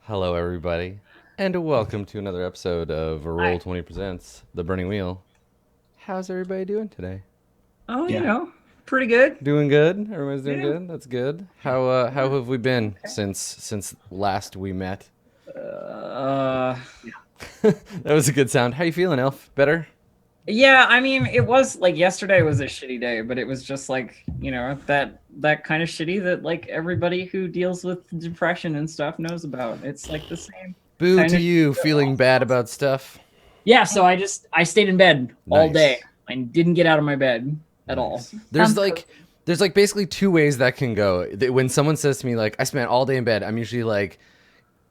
Hello, everybody, and welcome to another episode of Hi. Roll20 Presents The Burning Wheel. How's everybody doing today? Oh, Yeah. pretty good. Doing good. Everybody's doing Yeah. good. That's good. How Yeah. have we been Okay. since last we met? Uh, That was a good sound. How you feeling, Elf? Better? yeah. I mean, it was like yesterday was a shitty day, but it was just like that kind of shitty that like everybody who deals with depression and stuff knows about. It's like the same Boo kind to of. you, feeling bad about stuff. Yeah. So I stayed in bed all day. Nice, I didn't get out of my bed at all. nice. There's Sounds like cozy. there's like basically two ways that can go. When someone says to me like I spent all day in bed, I'm usually like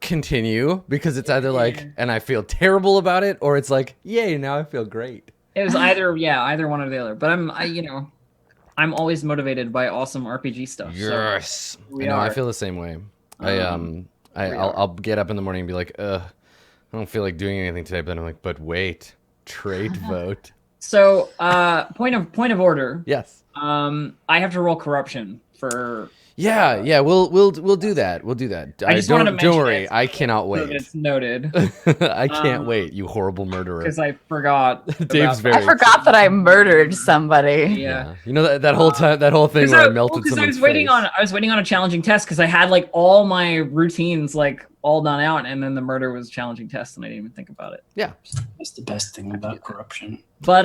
continue because it's either like Yeah. and I feel terrible about it or it's like yay now I feel great. It was either one or the other. But I'm always motivated by awesome RPG stuff. So Yes, I we know. I are. feel the same way. I Um, um, we I'll are. I'll get up in the morning and be like, ugh, I don't feel like doing anything today. But then I'm like, but wait, trade vote. So, point of order. Yes. I have to roll corruption for. Yeah, yeah. We'll do that. We'll do that. I I just wanted to don't mention worry. it I cannot so that wait. it's noted, I can't wait. You horrible murderer. because I forgot Dave's about very I that. forgot that I murdered somebody. Yeah. Yeah. You know that whole time that whole thing Because where I melted I someone's was waiting face. on a challenging test because I had like all my routines like all done out, and then the murder was a challenging test, and I didn't even think about it. Yeah. That's the best thing about corruption. But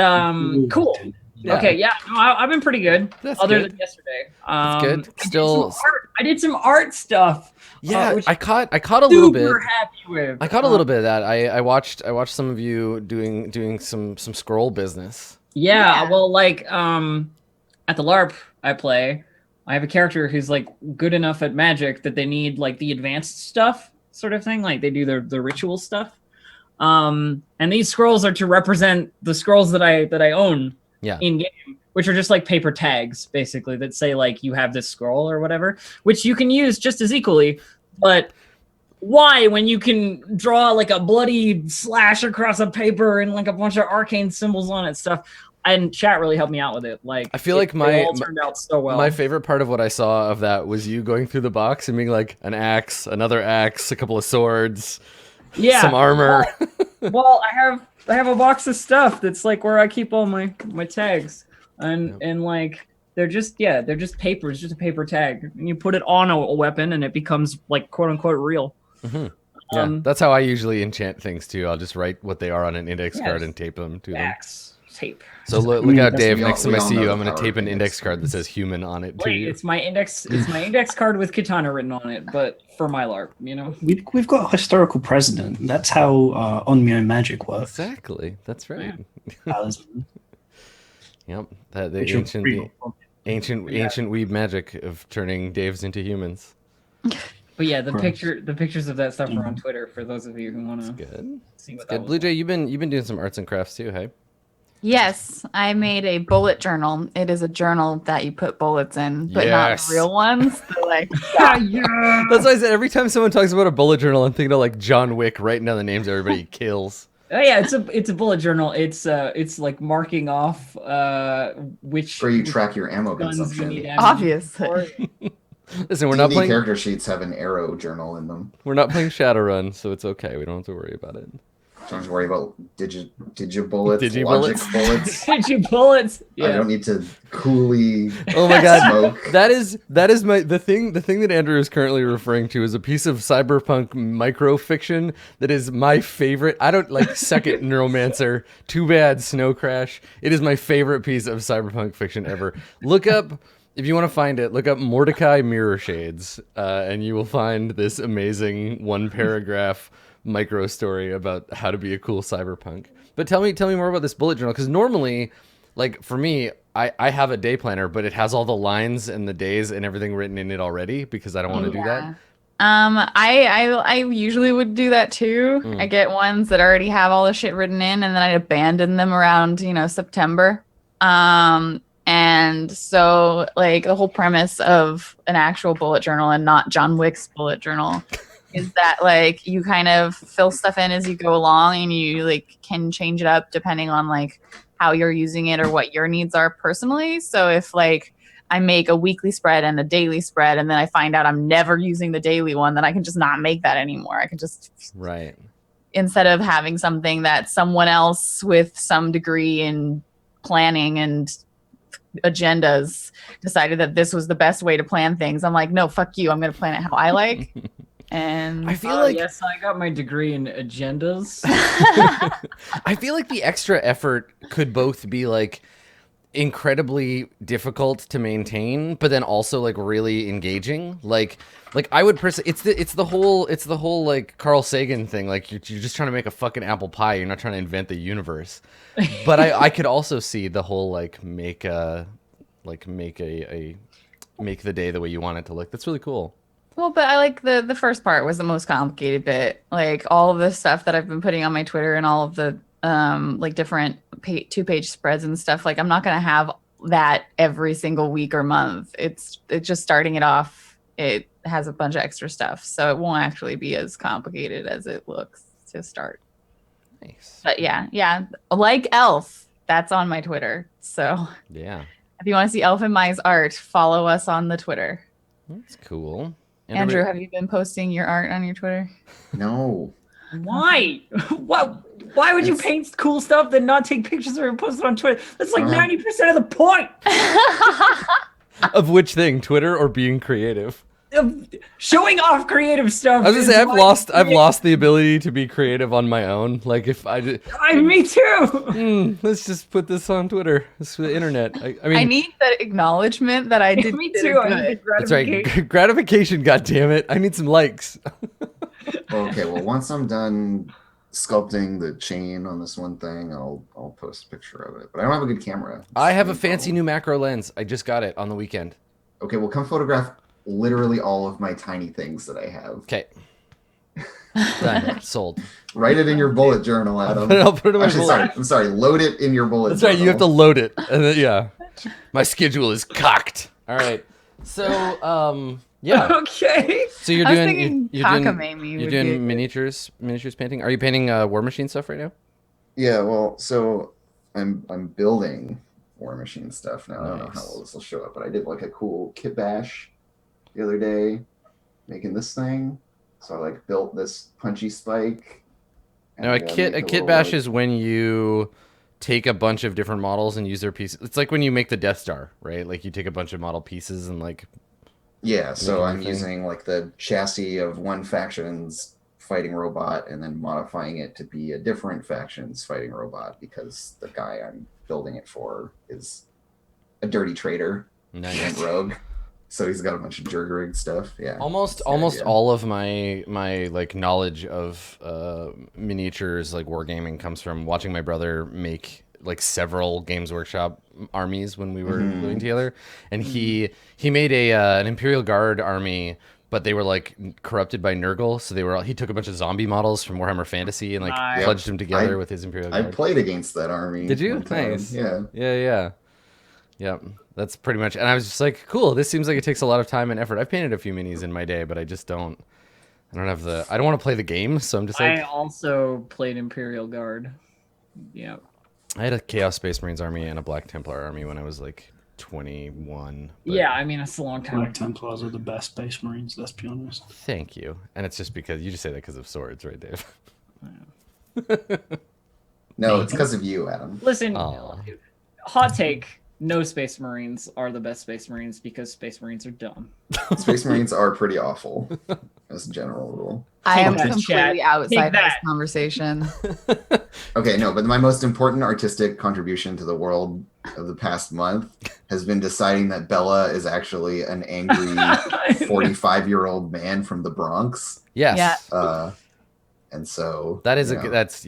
cool. Yeah. Okay, yeah, no, I've been pretty good, That's other good. than yesterday. That's good. Still. I did some art stuff. Yeah. Which I caught a little bit. super happy with. I caught a little bit of that. I watched some of you doing some scroll business. Yeah, Yeah. well, like at the LARP I play, I have a character who's like good enough at magic that they need like the advanced stuff, sort of thing. Like they do the ritual stuff. And these scrolls are to represent the scrolls that I own Yeah. in game, which are just like paper tags, basically, that say like you have this scroll or whatever, which you can use just as equally. But why, when you can draw like a bloody slash across a paper and like a bunch of arcane symbols on it stuff? And chat really helped me out with it. Like I feel like it all turned out so well. my favorite part of what I saw of that was you going through the box and being like an axe, another axe, a couple of swords, Yeah. some armor. Well, I have a box of stuff that's like where I keep all my tags, and like they're just paper. It's just a paper tag, and you put it on a weapon, and it becomes like quote unquote real. Yeah, Um, that's how I usually enchant things too. I'll just write what they are on an index Yes. card and tape them to them. Axe tape. So look out, Dave. We all- Next time we I all see know you, the I'm gonna power tape of an index index card that says human on it to Wait, you. it's my index. It's my index card with katana written on it, but for my LARP, you know. We've got a historical precedent. That's how on my own magic works. Exactly. That's right. Talisman. Yep. That the Which are ancient pretty- ancient weeb magic of turning Daves into humans. But yeah, the Gross. pictures of that stuff are on Twitter for those of you who want to Good. see what It's that good. was. Blue Jay, you've been doing some arts and crafts too, hey? Yes, I made a bullet journal. It is a journal that you put bullets in, but Yes. not real ones. They're like, Yeah. That's why I said every time someone talks about a bullet journal, I'm thinking of like John Wick writing down the names of everybody he kills. Oh yeah, it's a bullet journal. It's like marking off which where you track your ammo guns you need consumption. ammo obviously. for. Listen, we're not D&D playing character sheets have an arrow journal in them. Shadowrun, so it's okay. We don't have to worry about it. Don't have to worry about digi bullets, Digi logic bullets. bullets. Did you bullets? I don't need to coolly Oh my god. smoke. That is my the thing that Andrew is currently referring to is a piece of cyberpunk micro fiction that is my favorite. I don't like second Neuromancer. Too bad Snow Crash. It is my favorite piece of cyberpunk fiction ever. Look up if you want to find it. Look up Mordecai Mirror Shades, and you will find this amazing one paragraph micro story about how to be a cool cyberpunk. But tell me more about this bullet journal because normally, like for me, I have a day planner, but it has all the lines and the days and everything written in it already because I don't want to do that. I usually would do that too. I get ones that already have all the shit written in, and then I'd abandon them around, September. And so like the whole premise of an actual bullet journal and not John Wick's bullet journal is that like you kind of fill stuff in as you go along, and you like can change it up depending on like how you're using it or what your needs are personally. So if like I make a weekly spread and a daily spread, and then I find out I'm never using the daily one, then I can just not make that anymore. I can just, Right. instead of having something that someone else with some degree in planning and agendas decided that this was the best way to plan things, I'm like, no, fuck you. I'm going to plan it how I like. And I feel like yes, I got my degree in agendas. I feel like the extra effort could both be like incredibly difficult to maintain, but then also like really engaging. Like I would it's the whole like Carl Sagan thing. Like you're just trying to make a fucking apple pie. You're not trying to invent the universe. But I could also see the whole like make the day the way you want it to look. That's really cool. well, but I like the first part was the most complicated bit. Like all of the stuff that I've been putting on my Twitter and all of the like different 2-page spreads and stuff. Like I'm not going to have that every single week or month. It's just starting it off. It has a bunch of extra stuff, so it won't actually be as complicated as it looks to start. Nice. But yeah, like Elf, that's on my Twitter. So Yeah. if you want to see Elf and Mai's art, follow us on the Twitter. That's cool. Andrew, have you been posting your art on your Twitter? No. Why? What? Why would you paint cool stuff then not take pictures or post it on Twitter? That's like 90% of the point. Of which thing? Twitter or being creative? Showing off creative stuff. I was gonna say I've lost the ability to be creative on my own. Like if me too. Let's just put this on Twitter. It's the internet. I mean, I need the acknowledgement that I did. Me did too. it I need good. the that's right. Gratification. God damn it! I need some likes. Okay, well, once I'm done sculpting the chain on this one thing, I'll post a picture of it. But I don't have a good camera. I have a fancy new macro lens. I just got it on the weekend. Okay, well, come photograph literally all of my tiny things that I have. Okay. Done. Sold. Write it in your bullet journal, Adam. I'll put it in my Actually, bullet. I'm sorry. Load it in your bullet That's journal. right. You have to load it, and then, yeah. My schedule is cocked. All right. So, yeah. Okay. So you're I was doing thinking cockamamie you're would doing be good. miniatures painting. Are you painting War Machine stuff right now? Yeah, well, so I'm building War Machine stuff now. I don't know how Nice. well this will show up, but I did like a cool kit bash the other day, making this thing. So I like built this punchy spike. Now a and, kit make kit little, bash like- is when you take a bunch of different models and use their pieces. It's like when you make the Death Star, right? Like you take a bunch of model pieces and like Yeah, so making I'm the thing. using like the chassis of one faction's fighting robot and then modifying it to be a different faction's fighting robot because the guy I'm building it for is a dirty traitor and nice. rogue. So he's got a bunch of Jurgerig stuff. Yeah. Almost That's the idea. all of my like knowledge of miniatures like wargaming comes from watching my brother make like several Games Workshop armies when we were living together, and he made an Imperial Guard army, but they were like corrupted by Nurgle, so he took a bunch of zombie models from Warhammer Fantasy and like Nice. pledged them together with his Imperial I Guard. played against that army. Did you? one time. Nice. Yeah. Yeah. That's pretty much. And I was just like, cool. This seems like it takes a lot of time and effort. I've painted a few minis in my day, but I just don't. I don't have I don't want to play the game, so I'm just like. I also played Imperial Guard. Yeah. I had a Chaos Space Marines army and a Black Templar army when I was like 21. but- Yeah, I mean, it's a long time. Black Templars are the best Space Marines, let's be honest. Thank you. And it's just because you just say that because of swords, right, Dave? No, it's because of you, Adam. Listen, Aw. hot take. No Space Marines are the best Space Marines because Space Marines are dumb. Space Marines are pretty awful as a general rule. I am Take that, completely chat. outside Take of this that. conversation. Okay, no, but my most important artistic contribution to the world of the past month has been deciding that Bella is actually an angry 45-year-old man from the Bronx. Yes. Yeah. And so That is you know, that's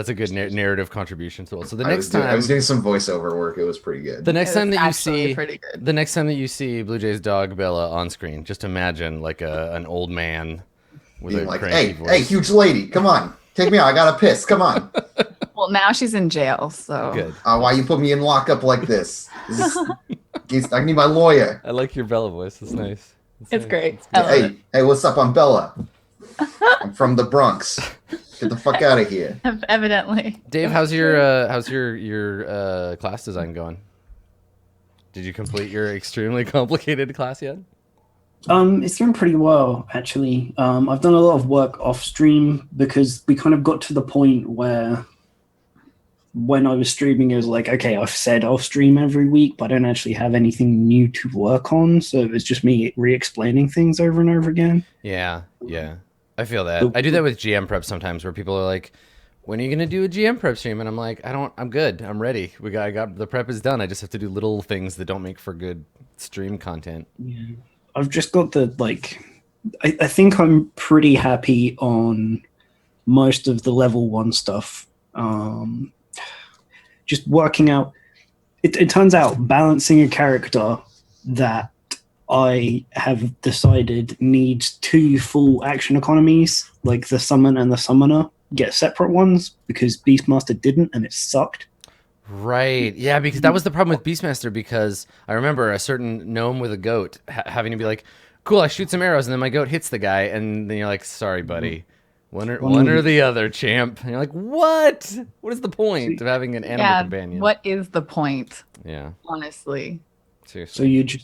a good narrative contribution to it. So the I next was time doing some voiceover work. It was pretty good. the next It time was that you actually see pretty good. the next time that you see Blue Jay's dog Bella on screen, just imagine like an old man with Being a like, cranky hey, voice. hey, huge lady, come on, take me out. I gotta piss. Come on. Well, now she's in jail, so Good. Why you put me in lockup like this? I need my lawyer. I like your Bella voice. It's nice. it's nice. great. I love it. Hey, what's up? I'm Bella. I'm from the Bronx. Get the fuck out of here. Evidently. Dave, how's your class design going? Did you complete your extremely complicated class yet? It's doing pretty well, actually. I've done a lot of work off stream because we kind of got to the point where when I was streaming, it was like, okay, I've said I'll stream every week, but I don't actually have anything new to work on. So it was just me re-explaining things over and over again. Yeah. I feel that. I do that with GM prep sometimes where people are like, when are you going to do a GM prep stream? And I'm like, I'm good. I'm ready. I got the prep is done. I just have to do little things that don't make for good stream content. Yeah. I've just got the, I think I'm pretty happy on most of the level 1 stuff. Just working out, it turns out balancing a character that I have decided needs 2 full action economies, like the summon and the summoner, get separate ones because Beastmaster didn't and it sucked. Right. Yeah, because that was the problem with Beastmaster, because I remember a certain gnome with a goat having to be like, cool, I shoot some arrows and then my goat hits the guy, and then you're like, sorry, buddy. One or the other, champ. And you're like, what? What is the point of having an animal companion? What is the point? Yeah. Honestly. Seriously.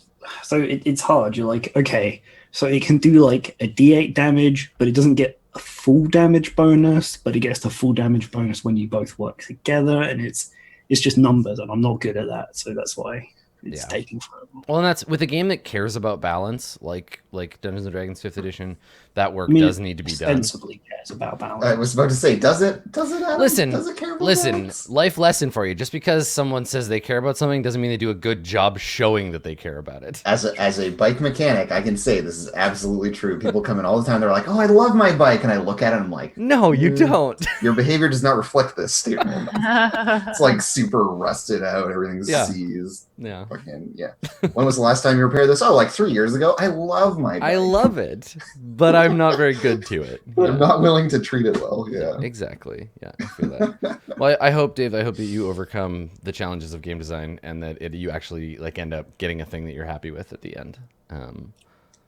It's hard. You're like, okay, so it can do like a D8 damage, but it doesn't get a full damage bonus, but it gets the full damage bonus when you both work together, and it's just numbers, and I'm not good at that, so that's why it's taking forever. Well, and that's with a game that cares about balance, like Dungeons & Dragons 5th edition, that work does need to be done. Ostensibly cares about balance. I was about to say, does it, Adam? Listen, does it care about balance? Life lesson for you. Just because someone says they care about something doesn't mean they do a good job showing that they care about it. As a bike mechanic, I can say this is absolutely true. People come in all the time, they're like, oh, I love my bike, and I look at it and I'm like, no, you don't. Your behavior does not reflect this statement. It's like super rusted out, everything's seized. Yeah. Fucking, yeah. When was the last time you repaired this? Oh, like 3 years ago. I love my bike. I love it, but I'm not very good to it. I'm not willing to treat it well. Yeah. Exactly. Yeah, I feel that. Well, I hope, Dave, that you overcome the challenges of game design and that you actually like end up getting a thing that you're happy with at the end.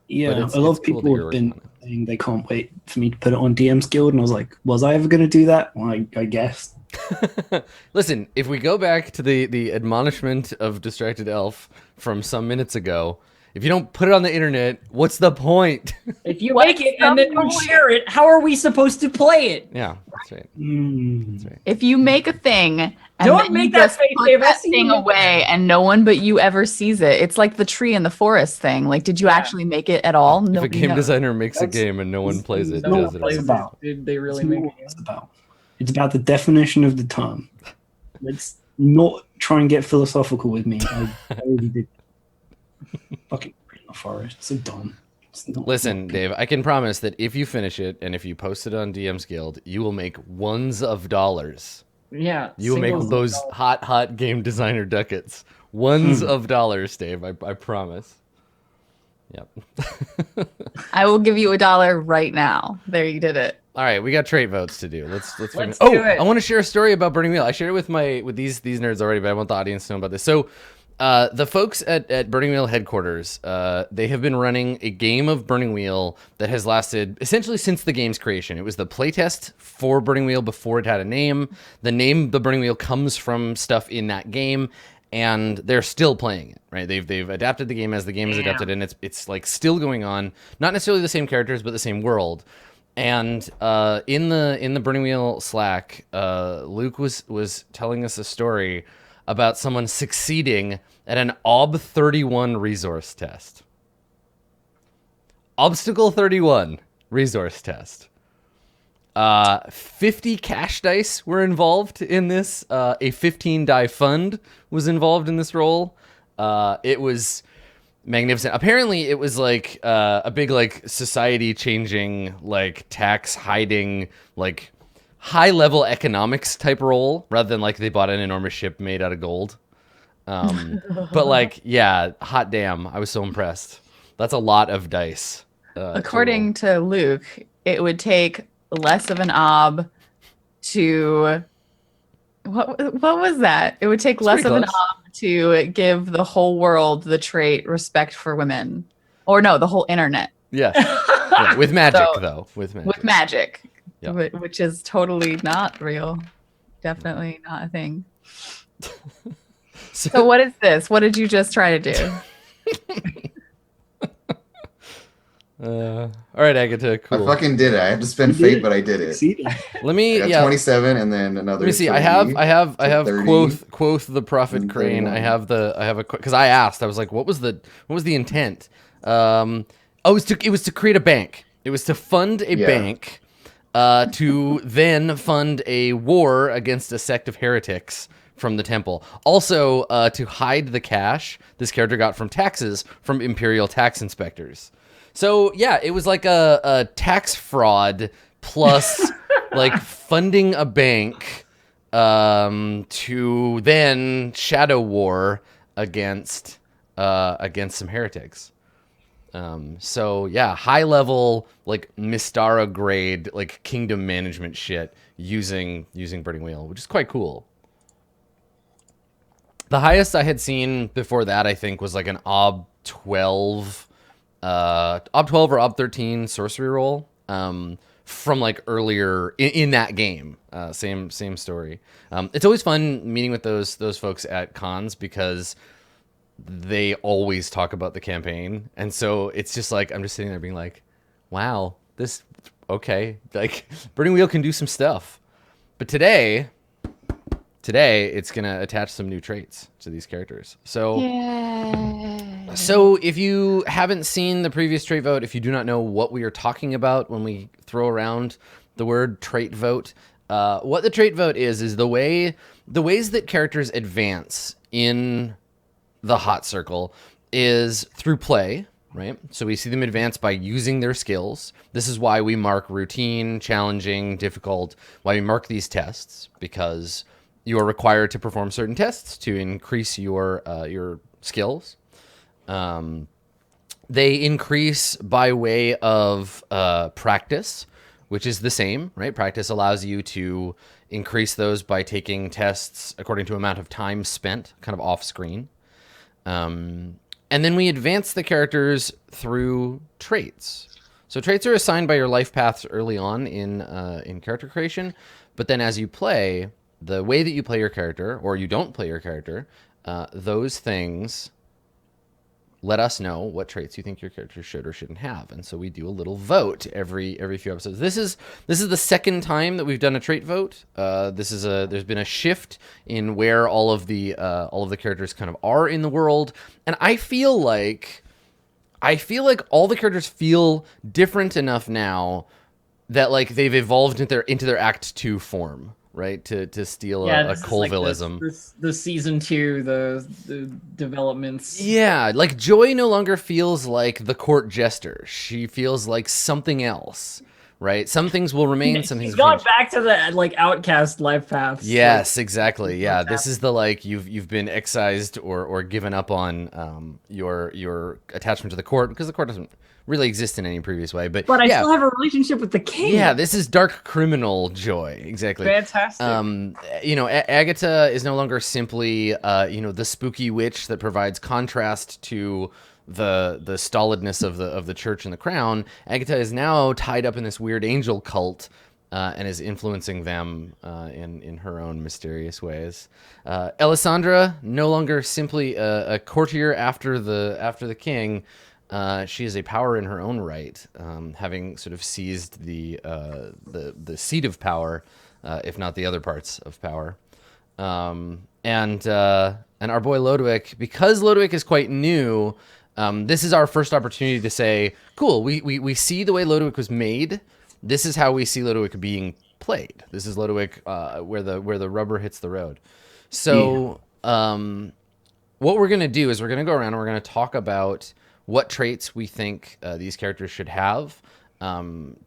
Yeah, a lot of people have been saying they can't wait for me to put it on DM's Guild, and I was like, was I ever going to do that? Well, I guess. Listen, if we go back to the admonishment of Distracted Elf from some minutes ago, if you don't put it on the internet, what's the point? If you make it and then don't share it, how are we supposed to play it? Yeah, that's right. That's right. If you make a thing and don't then make you that just face, put Dave. that thing away and no one but you ever sees it, it's like the tree in the forest thing. Like, did you actually make it at all? If a game designer makes a game and no one plays it, No does one it plays all? it. Did they really make it? It's about the definition of the term. Let's not try and get philosophical with me. I already did. Fucking in the forest. So dumb. Listen, Dave, I can promise that if you finish it and if you post it on DM's Guild, you will make ones of dollars. Yeah. You will make those hot game designer ducats. Ones of dollars, Dave. I promise. Yep. I will give you $1 right now. There, you did it. All right, we got trait votes to do. Let's do it. I want to share a story about Burning Wheel. I shared it with these nerds already, but I want the audience to know about this. So, the folks at Burning Wheel headquarters, they have been running a game of Burning Wheel that has lasted essentially since the game's creation. It was the playtest for Burning Wheel before it had a name. The name The Burning Wheel comes from stuff in that game, and they're still playing it, right? They've adapted the game as the game is adapted, and it's like still going on. Not necessarily the same characters, but the same world. And in the Burning Wheel Slack, Luke was telling us a story about someone succeeding at an OB 31 resource test. Obstacle 31 resource test. 50 cash dice were involved in this. A 15 die fund was involved in this roll. It was magnificent. Apparently it was like a big like society changing, like tax hiding, like high level economics type role rather than like they bought an enormous ship made out of gold. But like, yeah, hot damn. I was so impressed. That's a lot of dice. According to Luke, it would take less of an ob to what was that? It would take less of an ob to give the whole world the trait respect for women. Or no, the whole internet. Yeah. Yeah, with magic though. With magic. Yeah. Which is totally not real. Definitely not a thing. So what is this? What did you just try to do? All right, Agatha, I cool. fucking did it. I had to spend You did fate, it. but I did it. Succeeded. Let I me, got yeah. 27 and then another. Let me see. 30, I have 30, Quoth the Prophet and Crane. 31. I have a because I asked. I was like, what was the intent? Oh, it was to create a bank. It was to fund a Yeah. bank, to then fund a war against a sect of heretics from the temple. Also, to hide the cash this character got from taxes from imperial tax inspectors. So yeah, it was like a tax fraud plus like funding a bank to then shadow war against some heretics. So yeah, high level like Mystara grade like kingdom management shit using Burning Wheel, which is quite cool. The highest I had seen before that, I think, was like an Ob 12 or Ob 13 sorcery roll from like earlier in that game. Same story. It's always fun meeting with those folks at cons because they always talk about the campaign, and so it's just like I'm just sitting there being like, wow, this okay, like Burning Wheel can do some stuff. But today it's gonna attach some new traits to these characters. So if you haven't seen the previous trait vote, if you do not know what we are talking about when we throw around the word trait vote, what the trait vote is the ways that characters advance in the hot circle is through play, right? So we see them advance by using their skills. This is why we mark routine, challenging, difficult, why we mark these tests, because you are required to perform certain tests to increase your skills. They increase by way of practice, which is the same, right? Practice allows you to increase those by taking tests according to amount of time spent, kind of off screen. And then we advance the characters through traits. So traits are assigned by your life paths early on in character creation, but then as you play, the way that you play your character, or you don't play your character, those things let us know what traits you think your character should or shouldn't have. And so we do a little vote every few episodes. This is the second time that we've done a trait vote. There's been a shift in where all of the characters kind of are in the world, and I feel like all the characters feel different enough now that like they've evolved into their Act 2 form. Right, to steal a Colvillism. Like the season 2, the developments. Yeah, like Joy no longer feels like the court jester. She feels like something else, right? Some things will remain, some things She's will gone change. back to the like outcast life paths. Yes, exactly. Yeah, this is the like you've been excised or given up on your attachment to the court, because the court doesn't really exist in any previous way. But I yeah, still have a relationship with the king. yeah, this is dark criminal Joy. Exactly. Fantastic. Agatha is no longer simply the spooky witch that provides contrast to the stolidness of the church and the crown. Agatha is now tied up in this weird angel cult and is influencing them in her own mysterious ways. Elisandra, no longer simply a courtier after the king. She is a power in her own right, having sort of seized the seat of power, if not the other parts of power. And our boy Lodwick, because Lodwick is quite new, this is our first opportunity to say, cool, we see the way Lodwick was made. This is how we see Lodwick being played. This is Lodwick where the rubber hits the road. So what we're going to do is we're going to go around and we're going to talk about what traits we think these characters should have.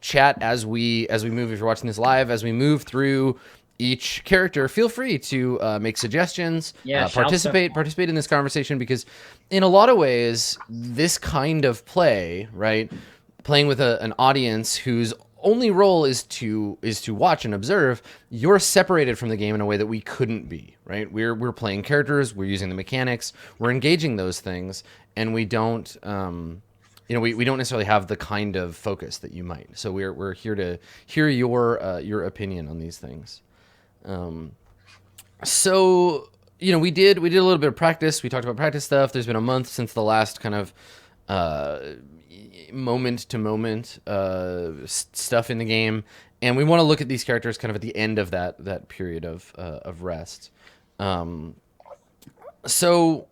Chat as we move. If you're watching this live, as we move through each character, feel free to make suggestions. Participate in this conversation, because in a lot of ways, this kind of play, right, playing with an audience whose only role is to watch and observe, you're separated from the game in a way that we couldn't be, right? We're playing characters, we're using the mechanics, we're engaging those things, and we don't we don't necessarily have the kind of focus that you might. So we're here to hear your opinion on these things. So you know, we did a little bit of practice. We talked about practice stuff. There's been a month since the last kind of moment to moment stuff in the game, and we want to look at these characters kind of at the end of that period of rest. So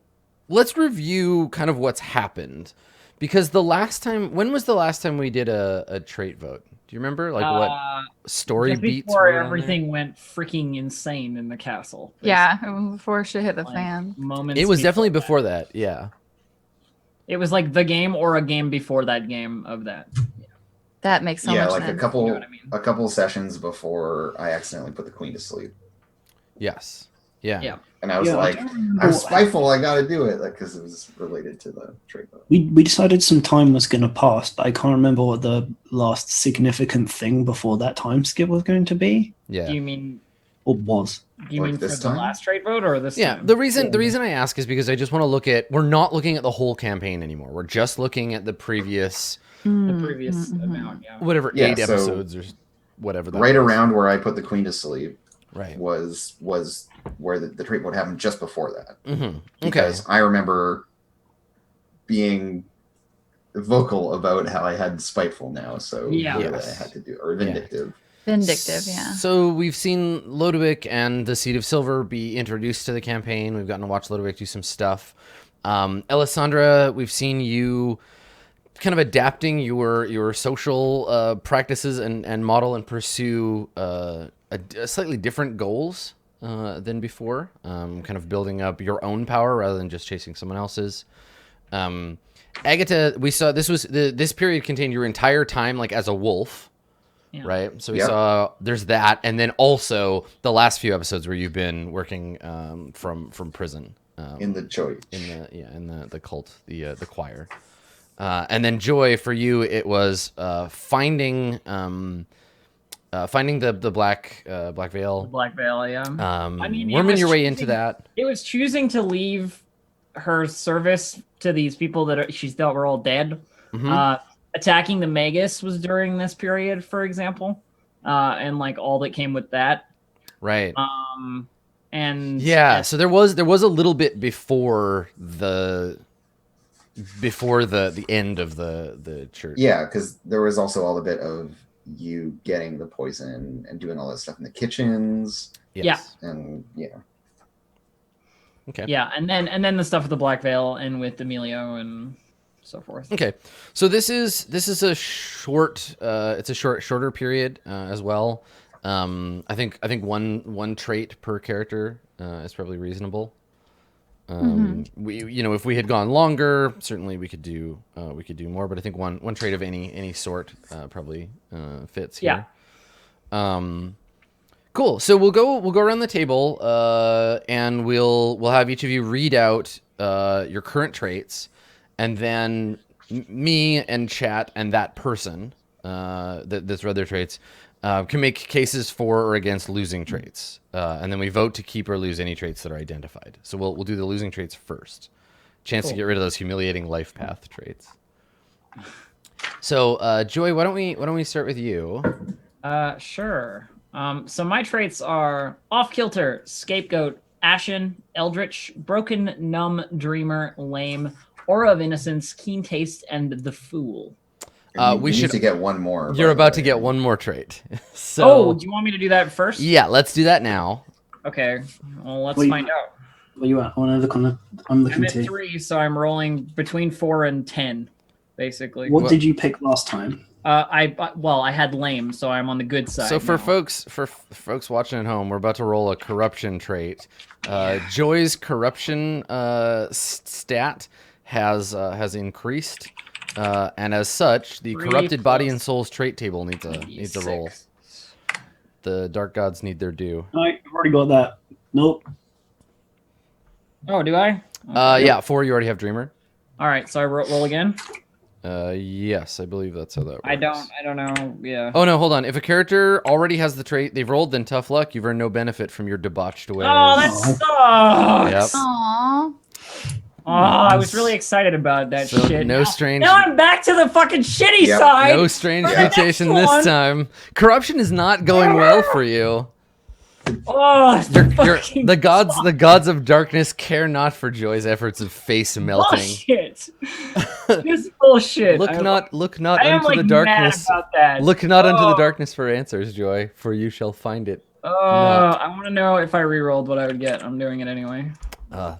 let's review kind of what's happened, because when was the last time we did a trait vote? Do you remember, like, what story just beats before were on everything went freaking insane in the castle. Yeah, before shit hit the Like, fan. moments It was definitely that. before that. Yeah. It was like the game or a game before that game of that. That makes so much like sense. a couple You know what I mean? a couple sessions before I accidentally put the queen to sleep, Yes. Yeah. Yeah. and I was like, don't remember I'm what spiteful. I got to do it, because it was related to the trade vote. We decided some time was going to pass, but I can't remember what the last significant thing before that time skip was going to be, Yeah. Do you mean or was. Like for this the time? last trade vote or this Yeah, time? the reason I ask is because I just want to look at, we're not looking at the whole campaign anymore. We're just looking at the previous The previous amount, yeah. whatever Yeah, 8 so episodes or whatever that Right was. around where I put the queen to sleep Right. was where the trade vote happened, just before that. Mm-hmm. Okay. Because I remember being vocal about how I had spiteful now, so Yeah. clearly Yes. I had to do, or vindictive. Vindictive, yeah. So we've seen Lodowick and the Seed of Silver be introduced to the campaign. We've gotten to watch Lodowick do some stuff. Alessandra, we've seen you kind of adapting your social practices and model and pursue a slightly different goals than before. Kind of building up your own power rather than just chasing someone else's. Agatha, we saw this period contained your entire time like as a wolf. Yeah. Right. So we Yep. saw there's that, and then also the last few episodes where you've been working from prison In the choice. in the cult, the choir, and then Joy, for you it was finding the black veil, Black Veil, yeah. I mean, it worming was your way into choosing- that. It was choosing to leave her service to these people that she thought were all dead. Mhm. Attacking the Magus was during this period, for example, and like all that came with that. Right. And Yeah. So there was a little bit before the end of the church. Yeah, because there was also all the bit of you getting the poison and doing all that stuff in the kitchens, Yes. and Okay. yeah, and then the stuff with the Black Veil and with Emilio and so forth. Okay, so this is a shorter period as well. I think one trait per character is probably reasonable. We if we had gone longer, certainly we could do more. But I think one trait of any sort probably fits here. Cool. So we'll go around the table and we'll have each of you read out your current traits. And then me and chat and that person that's read their traits can make cases for or against losing traits. And then we vote to keep or lose any traits that are identified. So we'll do the losing traits first. Chance to get rid of those humiliating life path traits. So Joy, why don't we start with you? Sure. So my traits are off-kilter, scapegoat, ashen, eldritch, broken, numb, dreamer, lame, aura of innocence, keen taste, and the fool. We need should to get one more. You're by the about to way. get one more trait. So Do you want me to do that first? yeah, let's do that now. Okay. Well, let's Wait. find out. Where you at? I want to look on the. I'm looking I'm at too. 3, so I'm rolling between 4 and 10, basically. What did you pick last time? I had lame, so I'm on the good side. So for now. folks watching at home, we're about to roll a corruption trait. Joy's corruption stat has increased, and as such, the 3 corrupted body plus and soul's trait table needs a roll. 6. The dark gods need their due. No, I've already got that. Nope. Oh, do I? Yeah, 4. You already have dreamer. All right, so I roll again. Yes, I believe that's how that works. I don't know. Yeah. Oh no, hold on. If a character already has the trait they've rolled, then tough luck. You've earned no benefit from your debauched ways. Oh, that sucks. Yep. Aww. Oh, I was really excited about that So shit. no strange. Now I'm back to the fucking shitty Yep. side. No strange For the next mutation one. this time. Corruption is not going well for you. Oh, The gods of darkness care not for Joy's efforts of face melting. bullshit. This bullshit. Look not I am unto like the darkness. mad about that. Look not unto the darkness for answers, Joy, for you shall find it. I want to know if I re-rolled what I would get. I'm doing it anyway.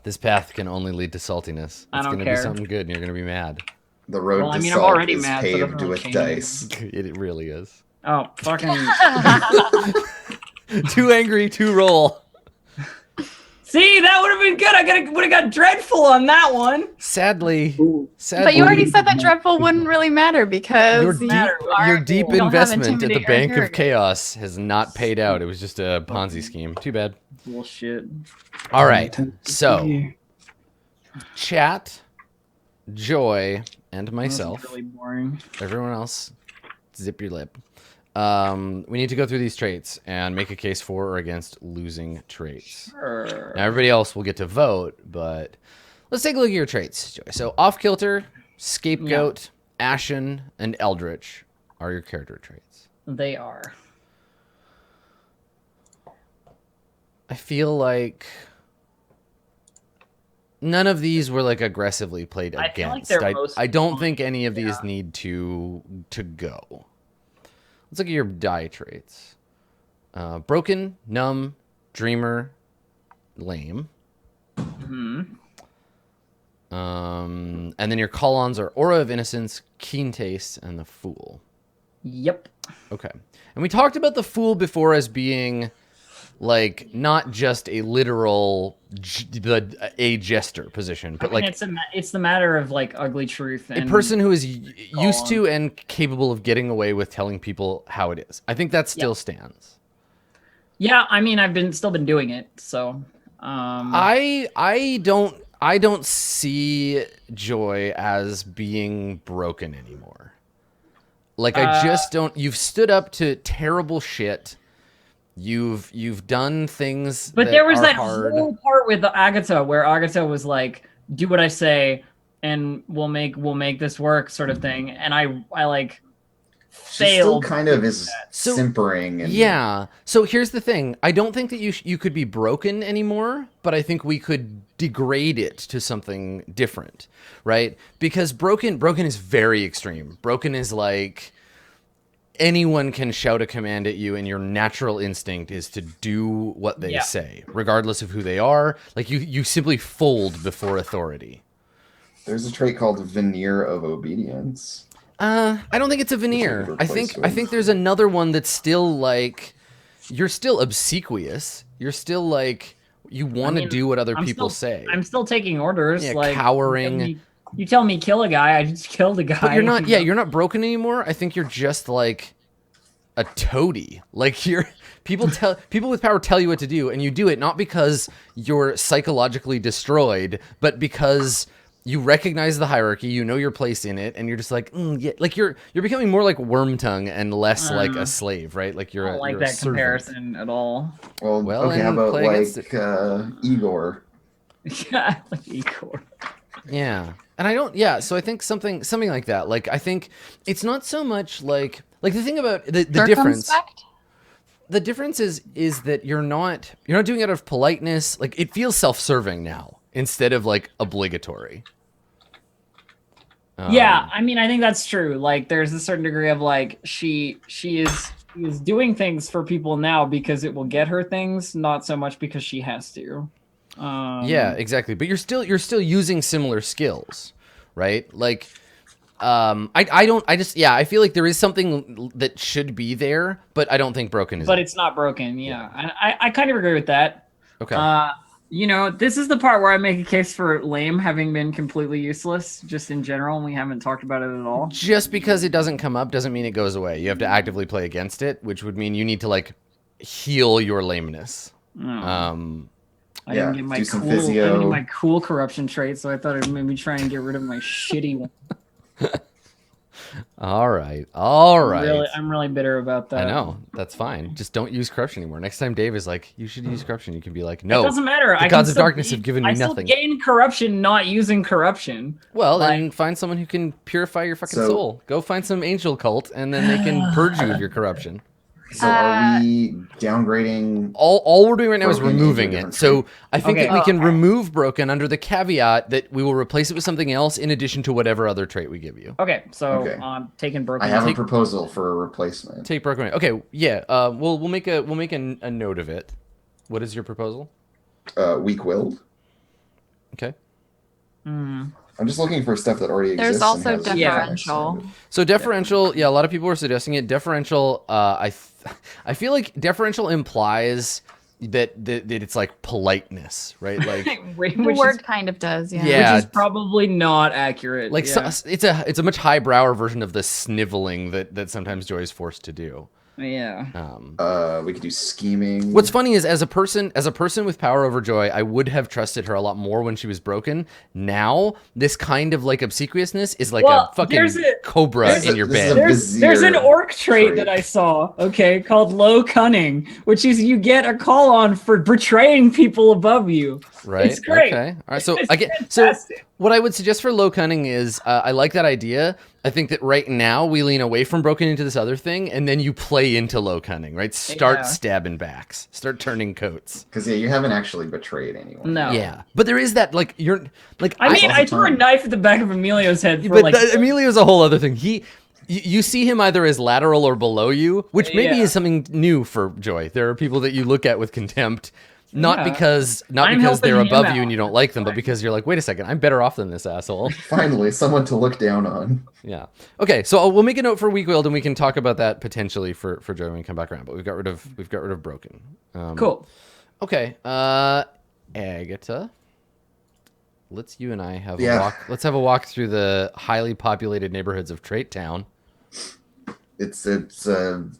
This path can only lead to saltiness. I It's don't gonna be care. something good, and you're gonna be mad. The road Well, I to mean, I'm salt already is mad, so it doesn't paved really with change dice. It really is. Oh, fucking. Too angry to roll. See, that would have been good. I would have got dreadful on that one. Sadly. But you already said that dreadful wouldn't really matter because your deep you don't have investment at the Intimidate or Bank of Interrogate. Chaos has not paid out. It was just a Ponzi scheme. Too bad. Bullshit. All right. So, chat, Joy, and myself. Really boring. Everyone else, zip your lip. We need to go through these traits and make a case for or against losing traits. Sure. Now, everybody else will get to vote, but let's take a look at your traits, Joy. So, off-kilter, scapegoat, ashen, and eldritch are your character traits. They are. I feel like none of these were like aggressively played I feel like against. they're mostly I don't think any of these need to go. Let's look at your die traits. Broken, numb, dreamer, lame. And then your call-ons are aura of innocence, keen taste, and the fool. Yep. Okay. And we talked about the fool before as being like not just a literal a jester position, but I mean, like it's the matter of like ugly truth and a person who is used to and capable of getting away with telling people how it is. I think that still stands. Yeah, I mean, I've still been doing it, so I don't see Joy as being broken anymore. Like I just don't. You've stood up to terrible shit. You've done things. But there was that hard. whole part with Agatha where Agatha was like, "Do what I say, and we'll make this work," sort of thing. And I like She still failed. kind of is simpering. And... Yeah. So here's the thing. I don't think that you could be broken anymore, but I think we could degrade it to something different, right? Because broken is very extreme. Broken is like anyone can shout a command at you and your natural instinct is to do what they say, regardless of who they are. Like you simply fold before authority. There's a trait called veneer of obedience. I don't think it's a veneer. I think there's another one that's still like you're still obsequious. You're still like you want to do what other people say. I'm still taking orders. Yeah, like cowering. You tell me kill a guy, I just killed a guy. But you're not. Yeah, you're not broken anymore. I think you're just like a toady. Like people with power tell you what to do, and you do it not because you're psychologically destroyed, but because you recognize the hierarchy, you know your place in it, and you're just like, yeah. Like you're becoming more like Wormtongue and less like a slave, right? Like you're. I don't like you're that a servant. comparison at all. Well, okay, how and about play against like Igor? Yeah, like Igor. Yeah. And I don't, yeah, so I think something like that. Like, I think it's not so much like the thing about the difference. The difference is that you're not doing it out of politeness. Like, it feels self-serving now instead of like obligatory. Yeah, I mean, I think that's true. Like, there's a certain degree of like she is doing things for people now because it will get her things, not so much because she has to. Yeah, exactly. But you're still using similar skills, right? Like, I feel like there is something that should be there, but I don't think broken is. But it's not broken. Yeah. I kind of agree with that. Okay. This is the part where I make a case for lame having been completely useless, just in general, and we haven't talked about it at all. Just because it doesn't come up doesn't mean it goes away. You have to actively play against it, which would mean you need to like heal your lameness. I didn't get my cool corruption trait, so I thought it made me try and get rid of my shitty one. All right. I'm really bitter about that. I know. That's fine. Just don't use corruption anymore. Next time Dave is like, you should use corruption, you can be like, no. It doesn't matter. The gods of darkness have given me nothing. I still gain corruption not using corruption. Well, then find someone who can purify your fucking soul. Go find some angel cult, and then they can purge you of your corruption. So are we downgrading? All we're doing right now is Broken into removing a it. different So trait? I think Okay. that we can Okay. remove broken under the caveat that we will replace it with something else in addition to whatever other trait we give you. Okay, so Okay. taking broken. I have a Take- proposal for a replacement. Take broken. Okay, yeah. We'll make a note of it. What is your proposal? Weak-willed. Okay. Hmm. I'm just looking for stuff that already There's exists. also and has deferential. So deferential, yeah, a lot of people are suggesting it. Deferential, I feel like deferential implies that it's like politeness, right? Like Which The is- word kind of does, yeah. Yeah. which is probably not accurate. like yeah. so, it's a much highbrower version of the sniveling that sometimes Joy is forced to do. Yeah. We could do scheming. What's funny is as a person with power over Joy, I would have trusted her a lot more when she was broken. Now, this kind of like obsequiousness is like Well, a fucking there's a- cobra there's in a- your this is bed. a- There's an Vizier orc trait trait. that I saw, okay, called low cunning, which is you get a call on for betraying people above you. Right. It's great. Okay. All right. So It's again, fantastic. what I would suggest for low cunning is I like that idea. I think that right now we lean away from broken into this other thing, and then you play into low cunning. Right. Start Yeah. stabbing backs. Start turning coats. Because you haven't actually betrayed anyone. No. Yeah. But there is that like you're like I mean, all the I threw a time. knife at the back of Emilio's head for but like. Emilio's a whole other thing. You see him either as lateral or below you, which maybe Yeah. is something new for Joy. There are people that you look at with contempt. Not Yeah. because I'm they're helping him above you out. and you don't like them, but because you're like, wait a second, I'm better off than this asshole. Finally, someone to look down on. Yeah. Okay. So we'll make a note for weak-willed, and we can talk about that potentially for Joy when we come back around. But we've got rid of broken. Cool. Okay. Agatha, you and I have a Yeah. walk. Let's have a walk through the highly populated neighborhoods of Trait Town. It's a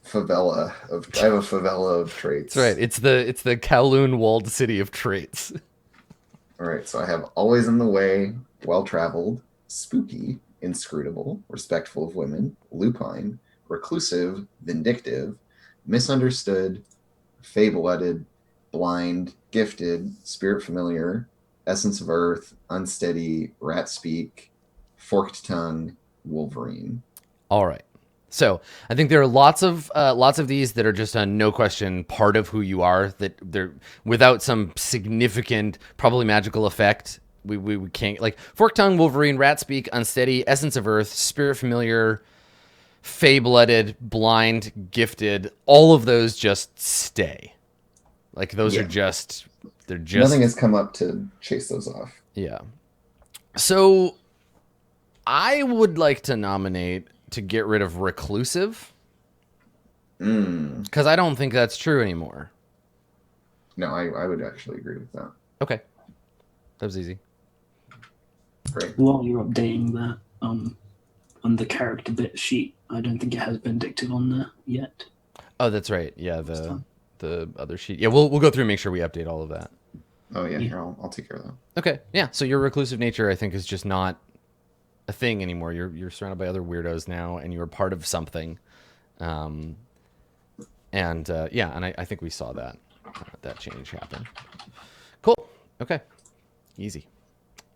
favela of. I have a favela of traits. That's right. It's the Kowloon walled city of traits. All right. So I have always in the way, well traveled, spooky, inscrutable, respectful of women, lupine, reclusive, vindictive, misunderstood, fey-blooded, blind, gifted, spirit familiar, essence of earth, unsteady, rat speak, forked tongue, wolverine. All right. So I think there are lots of these that are just a no question part of who you are. That they're without some significant, probably magical effect. We can't like forked tongue, wolverine, rat speak, unsteady, essence of earth, spirit familiar, fey-blooded, blind, gifted. All of those just stay. Like those Yeah. are just they're just Nothing has come up to chase those off. Yeah. So I would like to nominate to get rid of reclusive because I don't think that's true anymore. No, I would actually agree with that. Okay. That was easy. Great. While you're updating that on the character bit sheet, I don't think it has vindictive on there yet. Oh, that's right. Yeah, the other sheet. Yeah, we'll go through and make sure we update all of that. Oh yeah, Yeah. here, I'll take care of that. Okay. Yeah. So your reclusive nature, I think, is just not a thing anymore. You're surrounded by other weirdos now, and you're part of something. And I think we saw that change happen. Cool. Okay. Easy.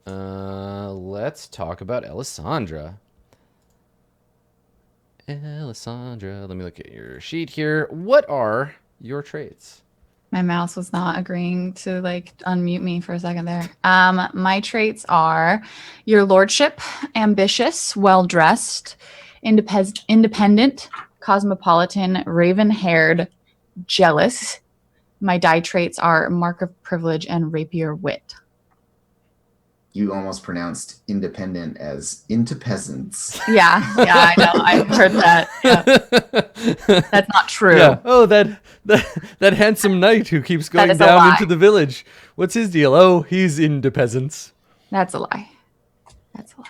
Let's talk about Alessandra. Alessandra, let me look at your sheet here. What are your traits? My mouse was not agreeing to like unmute me for a second there. My traits are your lordship, ambitious, well dressed, independent, cosmopolitan, raven haired, jealous. My die traits are mark of privilege and rapier wit. You almost pronounced independent as into peasants. Yeah, I know. I've heard that. Yeah. That's not true. Yeah. Oh, that handsome knight who keeps going is a down lie. into the village. What's his deal? Oh, he's into peasants. That's a lie. That's a lie.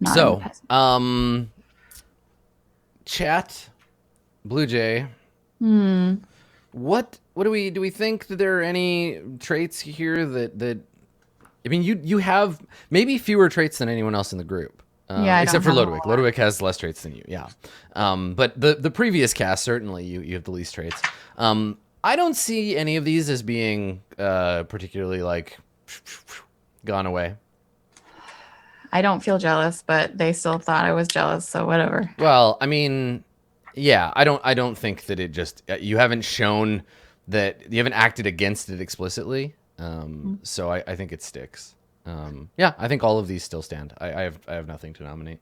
Not So, independent. chat, Blue Jay. Hmm. What do we think that there are any traits here that I mean you have maybe fewer traits than anyone else in the group. Yeah, I except don't for have a Ludwig. lot. Ludwig has less traits than you. Yeah. But the previous cast certainly you have the least traits. I don't see any of these as being particularly like gone away. I don't feel jealous, but they still thought I was jealous, so whatever. Well, I mean, Yeah, I don't think that it just you haven't shown that you haven't acted against it explicitly. So I think it sticks. Yeah, I think all of these still stand. I have nothing to nominate.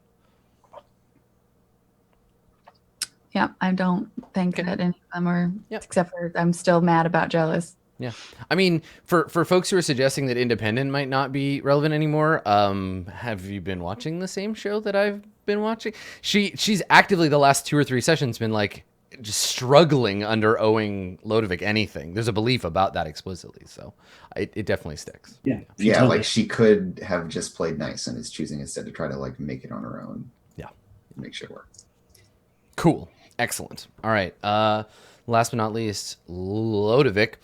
Yeah, I don't think Okay. that any of them are, Yep. except for I'm still mad about Jealous. Yeah, I mean, for folks who are suggesting that Independent might not be relevant anymore, have you been watching the same show that I've been watching? She's actively the last 2 or 3 sessions been like just struggling under owing Lodovic anything. There's a belief about that explicitly, so it definitely sticks. Yeah. Yeah, like she could have just played nice and is choosing instead to try to like make it on her own. Yeah, Make shit work. Cool, excellent. All right. Last but not least, Lodovic.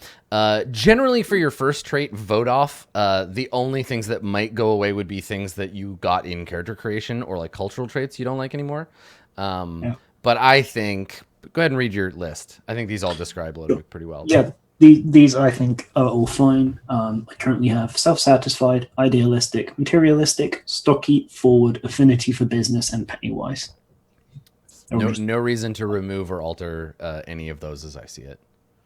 Generally, for your first trait, vote off. The only things that might go away would be things that you got in character creation or like cultural traits you don't like anymore. But I think, go ahead and read your list. I think these all describe Lodovic pretty well. Yeah, these I think are all fine. I currently have self-satisfied, idealistic, materialistic, stocky, forward, affinity for business, and pennywise. No reason to remove or alter any of those as I see it.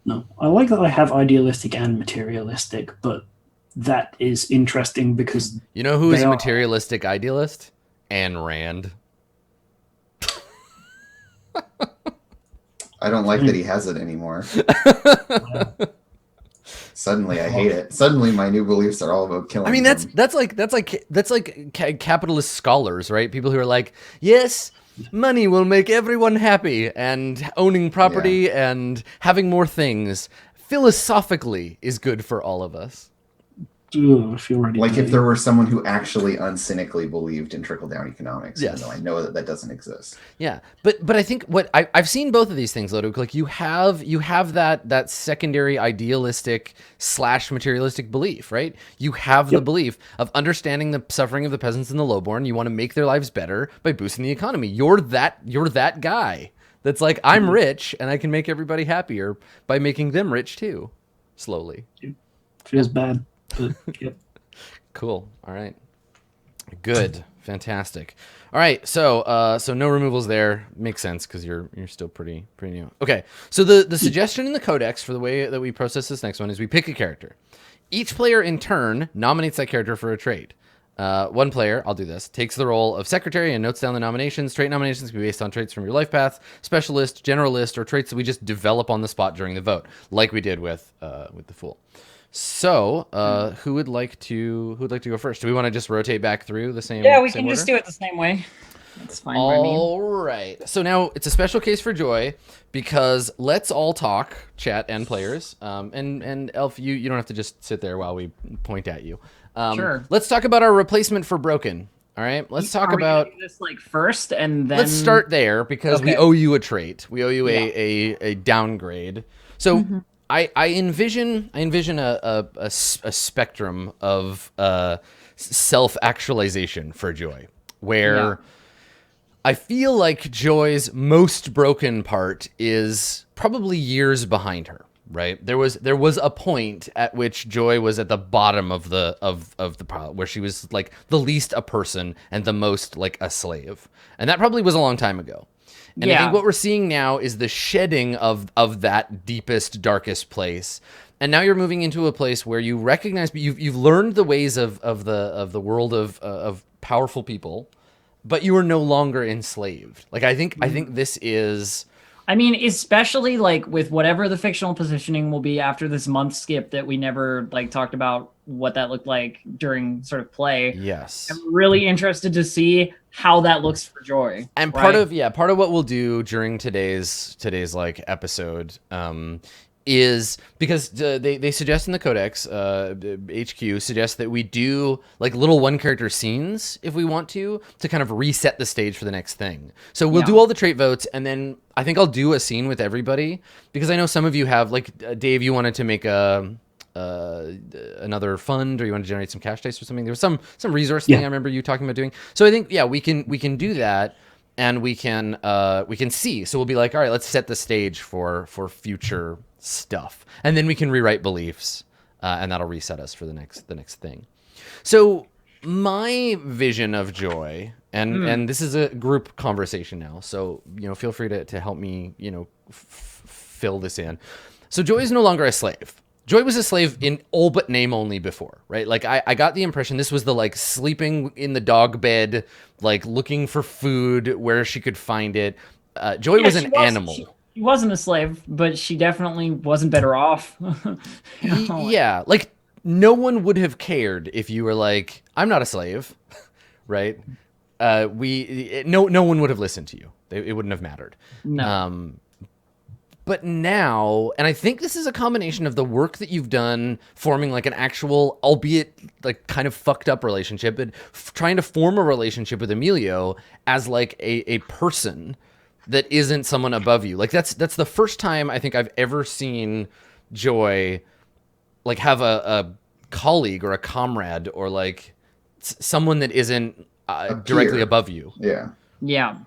No, I like that I have idealistic and materialistic, but that is interesting because You know who is they a are- materialistic idealist? Ayn Rand. I don't like that he has it anymore. Suddenly, I hate it. Suddenly, my new beliefs are all about killing. I mean, them. that's like capitalist scholars, right? People who are like, yes, money will make everyone happy, and owning property and having more things philosophically is good for all of us. Ugh, I feel ready. Like to if there were someone who actually uncynically believed in trickle down economics, Yes. even though I know that that doesn't exist. Yeah, but I think what I've seen both of these things, Lodok. Like you have that secondary idealistic / materialistic belief, right? You have the belief of understanding the suffering of the peasants and the lowborn. You want to make their lives better by boosting the economy. You're that guy that's like, I'm rich and I can make everybody happier by making them rich too, slowly. Feels bad. But, yep. Cool. All right. Good. Fantastic. All right. So no removals there. Makes sense because you're still pretty new. Okay. So the suggestion in the codex for the way that we process this next one is we pick a character. Each player in turn nominates that character for a trait. One player, I'll do this, takes the role of secretary and notes down the nominations. Trait nominations can be based on traits from your life path, specialist, generalist, or traits that we just develop on the spot during the vote, like we did with the Fool. So, who would like to go first? Do we want to just rotate back through the same? Yeah, we same can just order? do it the same way. That's fine by me. All right. So now it's a special case for Joy because let's all talk, chat and players. And Elf, you don't have to just sit there while we point at you. Sure. Let's talk about our replacement for Broken. All right. Let's talk Are we about. gonna do this like first and then. Let's start there because we Okay. owe you a trait. We owe you a downgrade. So I envision a spectrum of self-actualization for Joy, where I feel like Joy's most broken part is probably years behind her. Right, there was a point at which Joy was at the bottom of the pile, where she was like the least a person and the most like a slave, and that probably was a long time ago. And I think what we're seeing now is the shedding of that deepest, darkest place. And now you're moving into a place where you recognize you've learned the ways of the world of powerful people, but you are no longer enslaved. Like I think this is. I mean, especially like with whatever the fictional positioning will be after this month skip that we never like talked about what that looked like during sort of play. Yes. I'm really interested to see how that looks for Joy. And part of what we'll do during today's like episode is because they suggest in the codex, HQ suggests that we do like little one character scenes if we want to kind of reset the stage for the next thing. So we'll do all the trait votes, and then I think I'll do a scene with everybody because I know some of you have like Dave, you wanted to make another fund, or you want to generate some cash dice or something. There was some resource thing I remember you talking about doing. So I think we can do that. And we can see. So we'll be like, all right, let's set the stage for future stuff, and then we can rewrite beliefs, and that'll reset us for the next thing. So my vision of Joy And this is a group conversation now, so feel free to help me fill this in. So Joy is no longer a slave. Joy was a slave in all but name only before, right? Like I got the impression this was the like sleeping in the dog bed, like looking for food where she could find it. Joy was an animal. She wasn't a slave, but she definitely wasn't better off. Yeah, like no one would have cared if you were like, I'm not a slave, right? No one would have listened to you. It wouldn't have mattered. No. But now, and I think this is a combination of the work that you've done forming like an actual, albeit like kind of fucked up relationship, but trying to form a relationship with Emilio as like a person that isn't someone above you. Like that's the first time I think I've ever seen Joy like have a colleague or a comrade or like someone that isn't directly above you. Yeah. Yeah.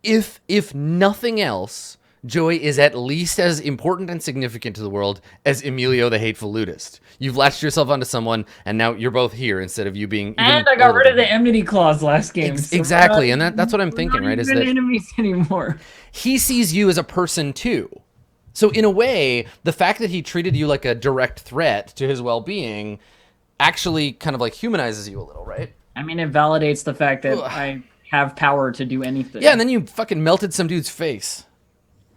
If nothing else, Joy is at least as important and significant to the world as Emilio the Hateful Ludist. You've latched yourself onto someone, and now you're both here instead of you being. And I got rid of the enmity clause last game. So exactly, and that's what I'm thinking, right? Is that enemies anymore? He sees you as a person too. So in a way, the fact that he treated you like a direct threat to his well-being actually kind of like humanizes you a little, right? I mean, it validates the fact that I have power to do anything. Yeah, and then you fucking melted some dude's face.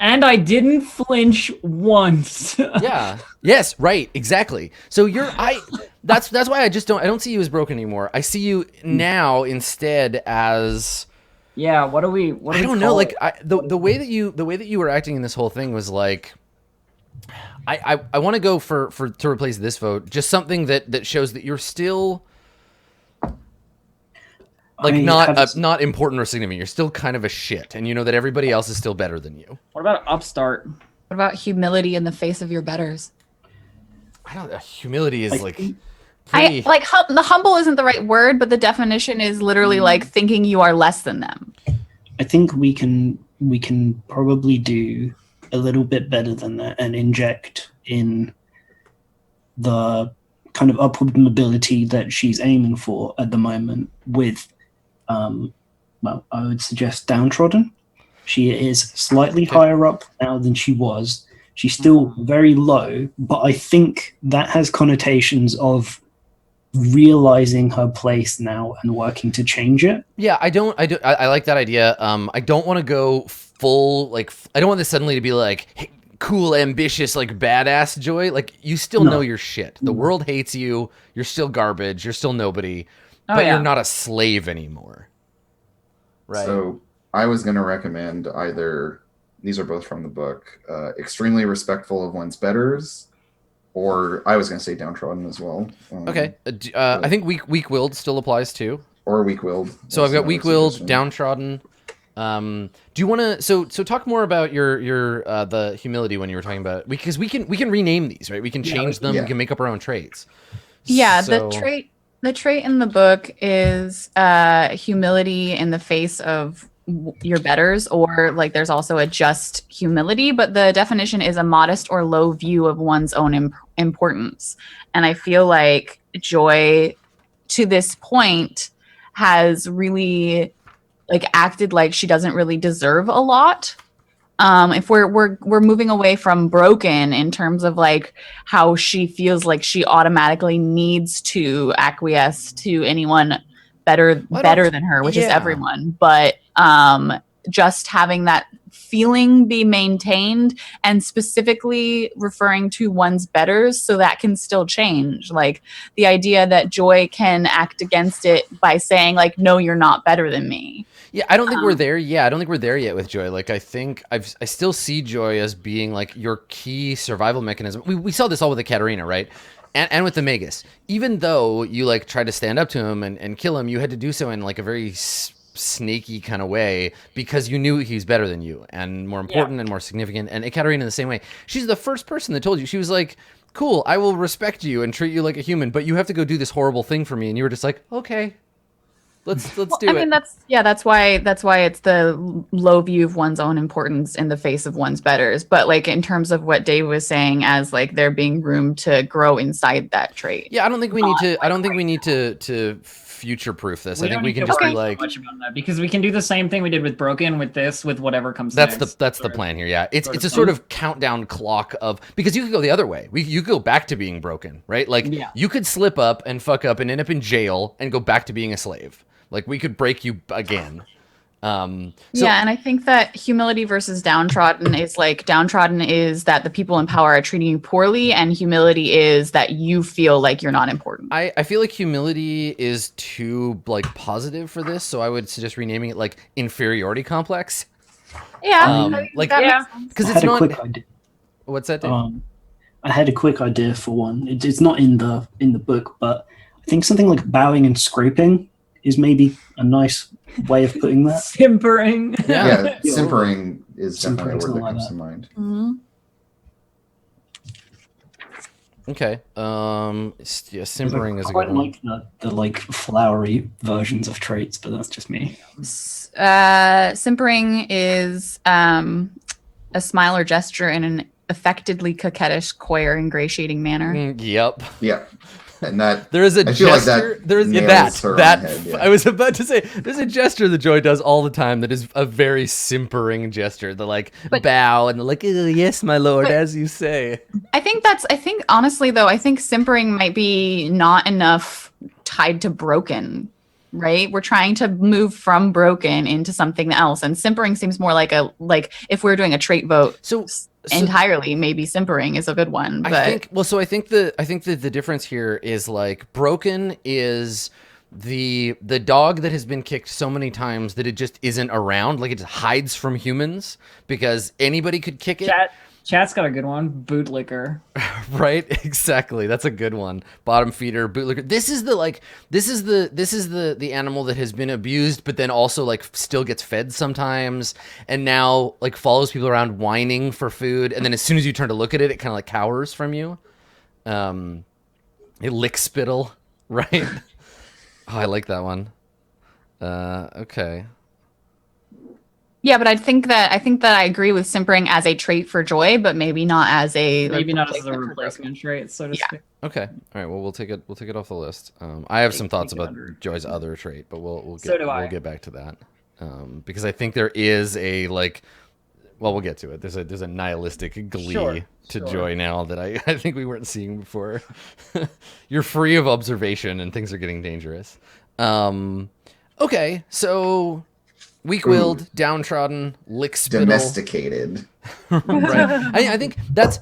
And I didn't flinch once. Yeah. Yes. Right. Exactly. So that's why I don't see you as broken anymore. I see you now instead as. Yeah. What do we? I don't know. Like the way that you were acting in this whole thing was like. I want to go to replace this vote. Just something that shows that you're still. Like not important or significant. You're still kind of a shit, and you know that everybody else is still better than you. What about upstart? What about humility in the face of your betters? I don't. Humility is like. The humble isn't the right word, but the definition is literally like thinking you are less than them. I think we can probably do a little bit better than that and inject in the kind of upward mobility that she's aiming for at the moment with. Well, I would suggest downtrodden. She is slightly higher up now than she was. She's still very low, but I think that has connotations of realizing her place now and working to change it. Yeah, I like that idea. I don't want to go full, like, I don't want this suddenly to be like, hey, cool, ambitious, like badass Joy. Like, you still know your shit. The world hates you. You're still garbage. You're still nobody. But you're not a slave anymore. Right. So I was going to recommend either, these are both from the book, extremely respectful of one's betters, or I was going to say downtrodden as well. Okay. I think weak-willed still applies too. Or weak-willed. So I've got weak-willed, downtrodden. Do you want to so talk more about your the humility when you were talking about, because we can rename these, right? We can change them. We can make up our own traits. Yeah, the trait in the book is humility in the face of your betters, or like there's also a just humility, but the definition is a modest or low view of one's own importance. And I feel like Joy, to this point, has really like acted like she doesn't really deserve a lot. If we're moving away from broken in terms of like how she feels like she automatically needs to acquiesce to anyone better than her, which is everyone, but just having that feeling be maintained, and specifically referring to one's betters, so that can still change. Like the idea that Joy can act against it by saying like, no, you're not better than me. Yeah, I don't think we're there. Yeah, I don't think we're there yet with Joy. Like, I think I still see Joy as being like your key survival mechanism. We saw this all with the Katarina, right? And with the Magus. Even though you like tried to stand up to him and kill him, you had to do so in like a very snaky kind of way, because you knew he was better than you and more important and more significant. And Katarina in the same way. She's the first person that told you. She was like, cool, I will respect you and treat you like a human, but you have to go do this horrible thing for me. And you were just like, okay. Let's do it. I mean, that's why it's the low view of one's own importance in the face of one's betters. But like in terms of what Dave was saying, as like there being room to grow inside that trait. Yeah, I don't think we need to future proof this. I We think don't we need can to just worry be so like, much about that because we can do the same thing we did with Broken with this with whatever comes that's next. the plan here. Yeah, it's sort it's of a sort thing. of countdown clock of, because you could go the other way. You could go back to being broken, right? Like Yeah. you could slip up and fuck up and end up in jail and go back to being a slave. Like we could break you again. So, yeah, and I think that humility versus downtrodden is like downtrodden is that the people in power are treating you poorly, and humility is that you feel like you're not important. I feel like humility is too like positive for this, so I would suggest renaming it like inferiority complex. Yeah, Um, like- that Yeah. makes sense. Because I it's had a not. quick idea. What's that? Dave? I had a quick idea for one. It's not in the book, but I think something like bowing and scraping is maybe a nice way of putting that. Simpering. Yeah. Yeah, simpering is Simpering, definitely a word that something like comes that. to mind. Mhm. Okay. Yeah, simpering is a I quite good one. like the like flowery versions of traits, but that's just me. Simpering is a smile or gesture in an affectedly coquettish, coy, or ingratiating manner. Yep. Yeah, and that There is a I feel like gesture. that There is nails her on that. the head, yeah. I was about to say there's a gesture that Joy does all the time that is a very simpering gesture. The like But- bow and the like, yes, my lord, But- as you say. I think honestly though, I think simpering might be not enough tied to broken, right? We're trying to move from broken into something else, and simpering seems more like if we're doing a trait vote So entirely, maybe simpering is a good one. But I think the difference here is like broken is the dog that has been kicked so many times that it just isn't around, like it just hides from humans because anybody could kick it. Chat's got a good one. Bootlicker. Right? Exactly. That's a good one. Bottom feeder, bootlicker. This is the animal that has been abused, but then also like still gets fed sometimes, and now like follows people around whining for food, and then as soon as you turn to look at it, it kind of like cowers from you. It licks spittle, right? Oh, I like that one. Okay. yeah, but I think that I agree with simpering as a trait for Joy, but maybe not as a Maybe not as a replacement for replacement trait, so to Yeah. speak. Okay. All right. Well, we'll take it off the list. I have some thoughts Take it about under. Joy's other trait, but we'll So do I. we'll get back to that. Because I think there is a like, well, we'll get to it. There's a nihilistic glee Sure, to sure. Joy now that I think we weren't seeing before. You're free of observation and things are getting dangerous. Okay. So weak-willed, downtrodden, lick spittle. domesticated. Right. I think that's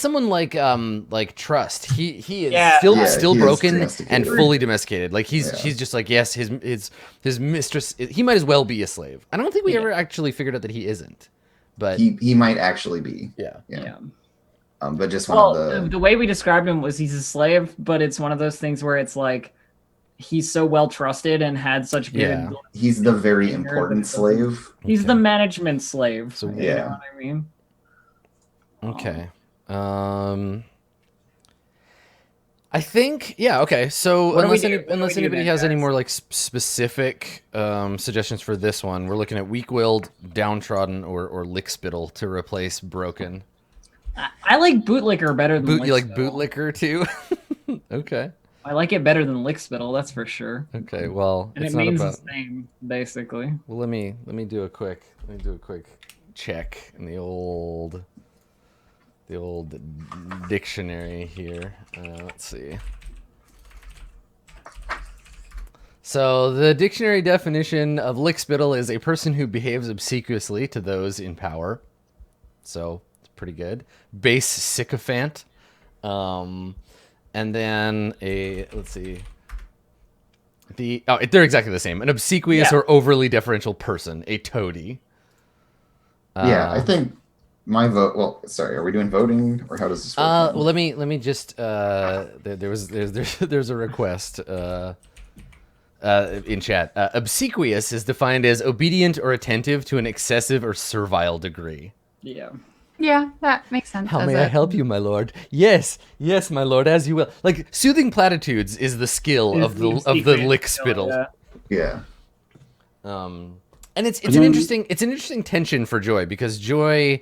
someone like Trust. He is Yeah. still Yeah, still he is broken domesticated. and fully domesticated. Like Yeah. she's just like, yes, his mistress, he might as well be a slave. I don't think we ever actually figured out that he isn't. But He might actually be. yeah. Yeah. But just one Well, of the way we described him was he's a slave, but it's one of those things where it's like he's so well trusted and had such good. Yeah. he's the very He's important the- slave. He's Okay. the management slave. So- you Yeah. know what I mean? Okay. I think okay. So What do we unless do? What do unless we do anybody then, has any guys? more like specific suggestions for this one, we're looking at weak-willed, downtrodden, or lick spittle to replace broken. I like Bootlicker better than You like Lickspittle. bootlicker too? Okay. I like it better than Lickspittle, that's for sure. Okay. Well, And it's it not means about. the same, basically. Well, let me do a quick check in the old dictionary here. Let's see. So the dictionary definition of lickspittle is a person who behaves obsequiously to those in power. So it's pretty good. Base sycophant. And then let's see. They're exactly the same. An obsequious Yeah. or overly deferential person, a toady. Yeah, I think my vote. Well, sorry, are we doing voting or how does this work? Well, let me just. There's a request in chat. Obsequious is defined as obedient or attentive to an excessive or servile degree. Yeah. Yeah, that makes sense. How as may a- I help you, my lord? Yes, my lord, as you will. Like soothing platitudes is the skill Is of the secret lick skill, spittle. yeah. Yeah. And it's an interesting tension for Joy because Joy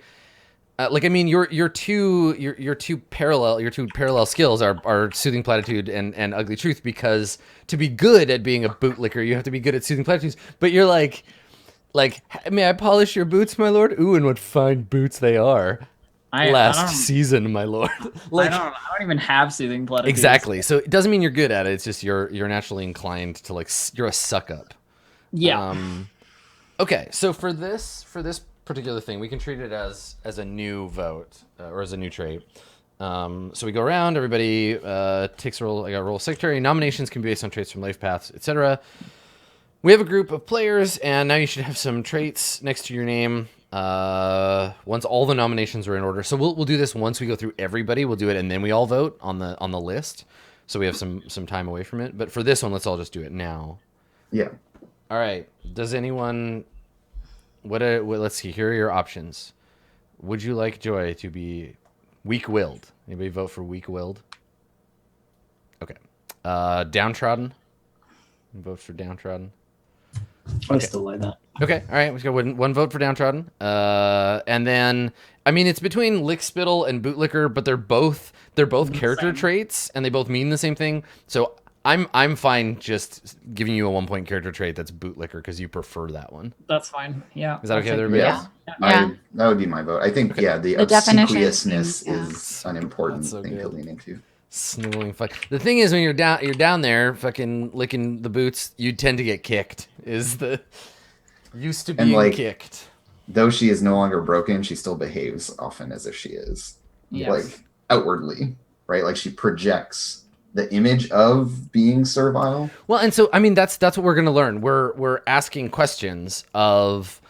Like I mean, your two parallel skills are soothing platitude and ugly truth, because to be good at being a bootlicker, you have to be good at soothing platitudes. But you're like, may I polish your boots, my lord? Ooh, and what fine boots they are. Last season, my lord. Like, I don't even have soothing platitudes. Exactly. So it doesn't mean you're good at it. It's just you're naturally inclined to like you're a suck up. Yeah. Okay. So for this particular thing, we can treat it as a new vote or as a new trait. So we go around. Everybody takes a role. I got role secretary. Nominations can be based on traits from life paths, etc. We have a group of players, and now you should have some traits next to your name. Once all the nominations are in order, so we'll do this once we go through everybody. We'll do it, and then we all vote on the list. So we have some time away from it. But for this one, let's all just do it now. Yeah. All right. Does anyone? Let's see. Here are your options. Would you like Joy to be weak-willed? Anybody vote for weak-willed? Okay. Downtrodden. Vote for downtrodden. I still like that. Okay, all right, let's go one vote for downtrodden. And then, I mean, it's between lickspittle and bootlicker, but they're both character traits, and they both mean the same thing. So I'm fine just giving you a 1 point character trait that's bootlicker because you prefer that one. That's fine. Yeah. Is that okay with everybody else? Yeah. That would be my vote. I think, the definition obsequiousness yeah. is an important so thing good. to lean into. Sniveling fuck. The thing is, when you're down there, fucking licking the boots, you tend to get kicked. Used to being kicked. Though she is no longer broken, she still behaves often as if she is. Yes. Like outwardly, right? Like she projects the image of being servile. Well, and so I mean that's what we're gonna learn. We're asking questions of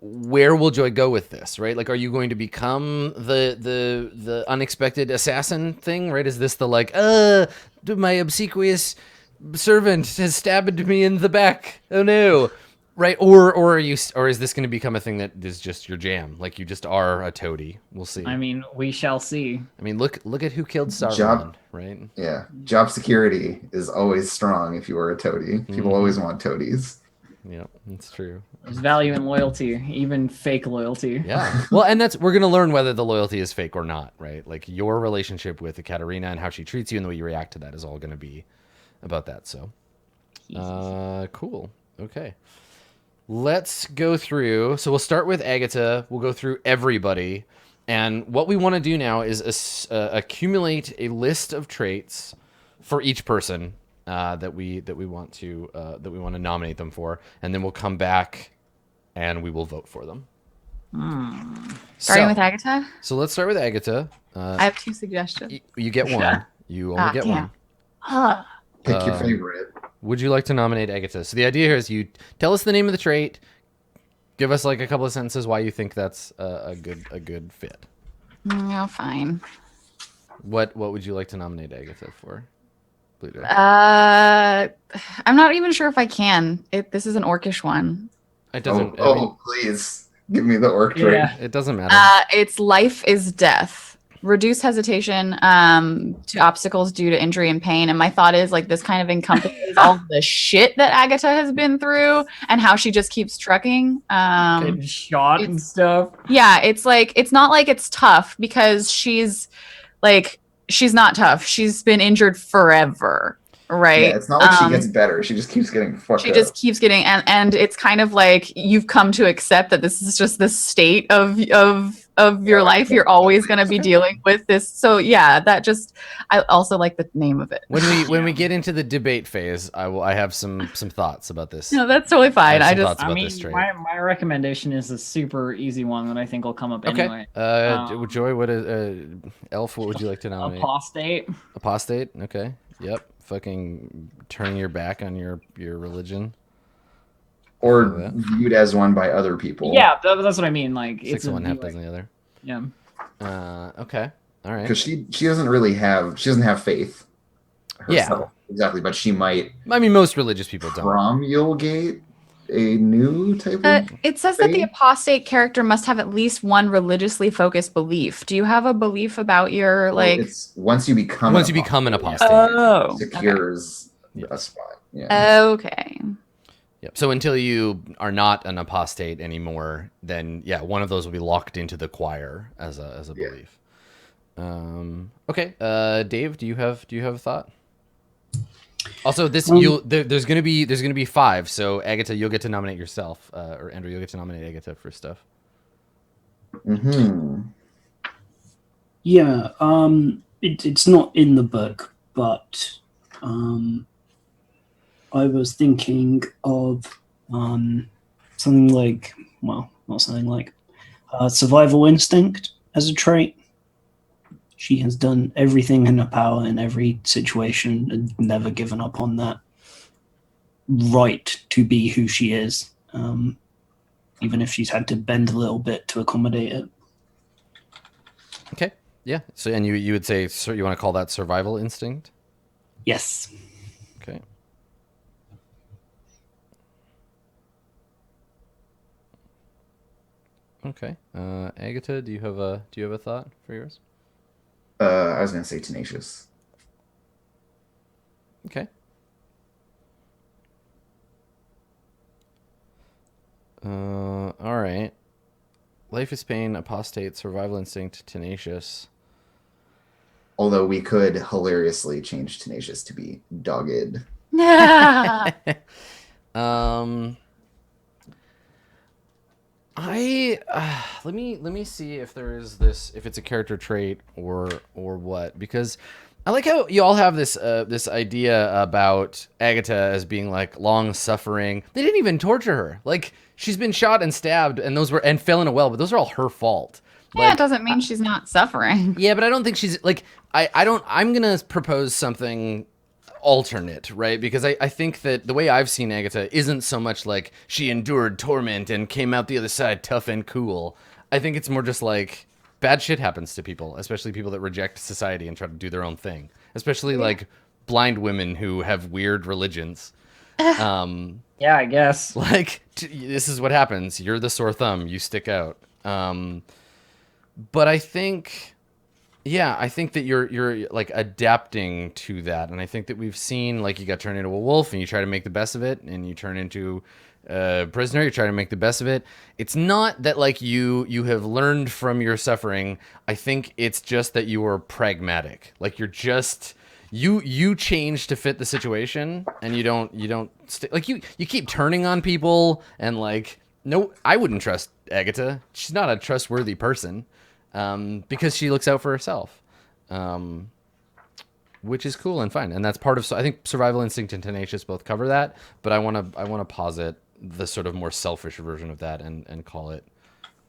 where will Joy go with this, right? Like, are you going to become the unexpected assassin thing, right? Is this the like, my obsequious servant has stabbed me in the back? Oh no, right? Or is this going to become a thing that is just your jam? Like you just are a toady. We'll see. I mean, we shall see. I mean, look at who killed Saruman, right? Yeah, job security is always strong if you are a toady. People always want toadies. Yeah, that's true. There's value in loyalty, even fake loyalty. Yeah. Well, and we're going to learn whether the loyalty is fake or not, right? Like your relationship with Ekaterina and how she treats you and the way you react to that is all going to be about that. So, cool. Okay. Let's go through. So we'll start with Agatha. We'll go through everybody. And what we want to do now is accumulate a list of traits for each person that we want to nominate them for, and then we'll come back and we will vote for them. Starting with Agatha? So let's start with Agatha. I have 2 suggestions. You get one. You only get damn. one. Pick your favorite. Would you like to nominate Agatha? So the idea here is you tell us the name of the trait, give us like a couple of sentences why you think that's a good fit. Oh, fine. What would you like to nominate Agatha for? Pluto? I'm not even sure if I can. This is an orcish one. It doesn't. Please give me the orc trait. Yeah. It doesn't matter. It's life is death. Reduce hesitation to obstacles due to injury and pain. And my thought is like this kind of encompasses all the shit that Agatha has been through and how she just keeps trucking. Getting shot and stuff. Yeah, it's like it's not like it's tough because she's not tough. She's been injured forever. Right. Yeah, it's not like she gets better. She just keeps getting fucked up. She just keeps getting and it's kind of like you've come to accept that this is just the state of your life. You're always going to be dealing with this. So yeah, I also like the name of it. When we get into the debate phase, I have some thoughts about this. No, that's totally fine. I mean, this trait. my recommendation is a super easy one that I think will come up anyway. Joy, what is Elf? What would you like to nominate? Apostate. Apostate. Okay. Yep. Fucking turning your back on your religion. Or viewed as one by other people. Yeah, that's what I mean. Like 6 of one, half dozen the other. Yeah. Okay. All right. Because she doesn't have faith herself. Yeah. Exactly. But she might. I mean, most religious people don't. Promulgate a new type of it says that the apostate character must have at least one religiously focused belief. Do you have a belief about your it's once you become an apostate, oh, secures a spot. Yeah. Okay. Yep. So until you are not an apostate anymore, then yeah, one of those will be locked into the choir as a belief. Okay. Dave, do you have a thought? Also, there's gonna be 5. So Agatha, you'll get to nominate yourself, or Andrew, you'll get to nominate Agatha for stuff. Yeah, it's not in the book, but I was thinking of something like, well, not something like survival instinct as a trait. She has done everything in her power in every situation and never given up on that right to be who she is, even if she's had to bend a little bit to accommodate it. Okay. Yeah. So, and you would say, so you want to call that survival instinct? Yes. Okay. Okay. Agatha, do you have a thought for yours? I was gonna say tenacious. Okay. All right. Life is pain, apostate, survival instinct, tenacious. Although we could hilariously change tenacious to be dogged. Let me see if there is this, if it's a character trait or what, because I like how you all have this idea about Agatha as being like long suffering. They didn't even torture her. Like, she's been shot and stabbed, and fell in a well, but those are all her fault. Yeah, it doesn't mean she's not suffering. Yeah, but I don't think she's like, I'm gonna propose something alternate, right? Because I think that the way I've seen Agatha isn't so much like she endured torment and came out the other side tough and cool. I think it's more just like bad shit happens to people, especially people that reject society and try to do their own thing, especially like blind women who have weird religions. Yeah, I guess. Like, this is what happens. You're the sore thumb. You stick out. But I think that you're like adapting to that, and I think that we've seen, like, you got turned into a wolf and you try to make the best of it, and you turn into a prisoner, you try to make the best of it. It's not that like you have learned from your suffering. I think it's just that you are pragmatic. Like, you're just you change to fit the situation, and you don't like you keep turning on people, and like, no, I wouldn't trust Agatha. She's not a trustworthy person. Because she looks out for herself, which is cool and fine, and that's part of. So I think survival instinct and tenacious both cover that, but I want to posit the sort of more selfish version of that and call it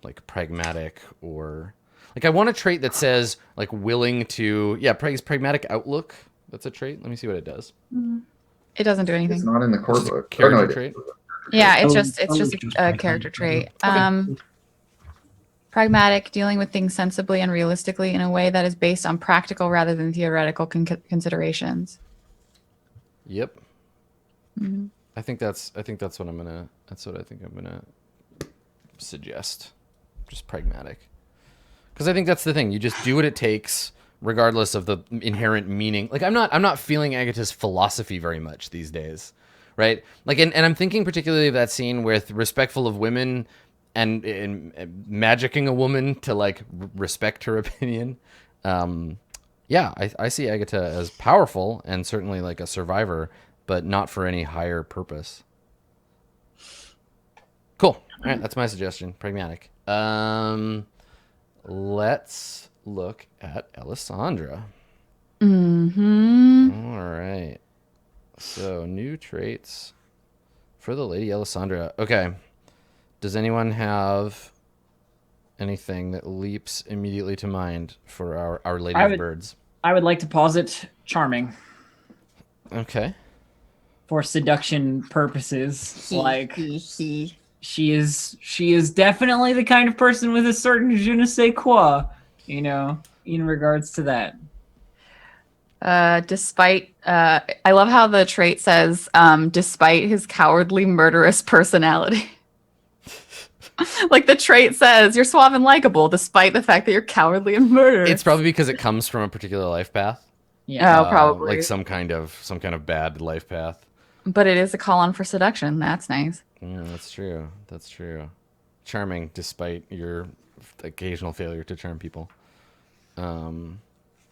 like pragmatic, or like, I want a trait that says like willing to, pragmatic outlook. That's a trait. Let me see what it does. It doesn't do anything. It's not in the core book. Character trait. Yeah, it's just a character trait. Pragmatic, dealing with things sensibly and realistically in a way that is based on practical rather than theoretical considerations. Yep. Mm-hmm. I think that's what I think I'm gonna suggest. Just pragmatic. Because I think that's the thing. You just do what it takes, regardless of the inherent meaning. Like, I'm not feeling Agatha's philosophy very much these days, right? Like, and I'm thinking particularly of that scene with respectful of women. And magicking a woman to like respect her opinion. I see Agatha as powerful and certainly like a survivor, but not for any higher purpose. Cool. All right, that's my suggestion. Pragmatic. Let's look at Alessandra. Mm-hmm. All right. So, new traits for the Lady Alessandra. Okay. Does anyone have anything that leaps immediately to mind for our Lady of Birds? I would like to posit charming. Okay. For seduction purposes. Like, she is definitely the kind of person with a certain je ne sais quoi, you know, in regards to that. Despite I love how the trait says despite his cowardly murderous personality. Like, the trait says you're suave and likable despite the fact that you're cowardly and murderous. It's probably because it comes from a particular life path. Yeah. Oh, probably. Like some kind of bad life path. But it is a call on for seduction. That's nice. That's true. That's true. Charming, despite your occasional failure to charm people.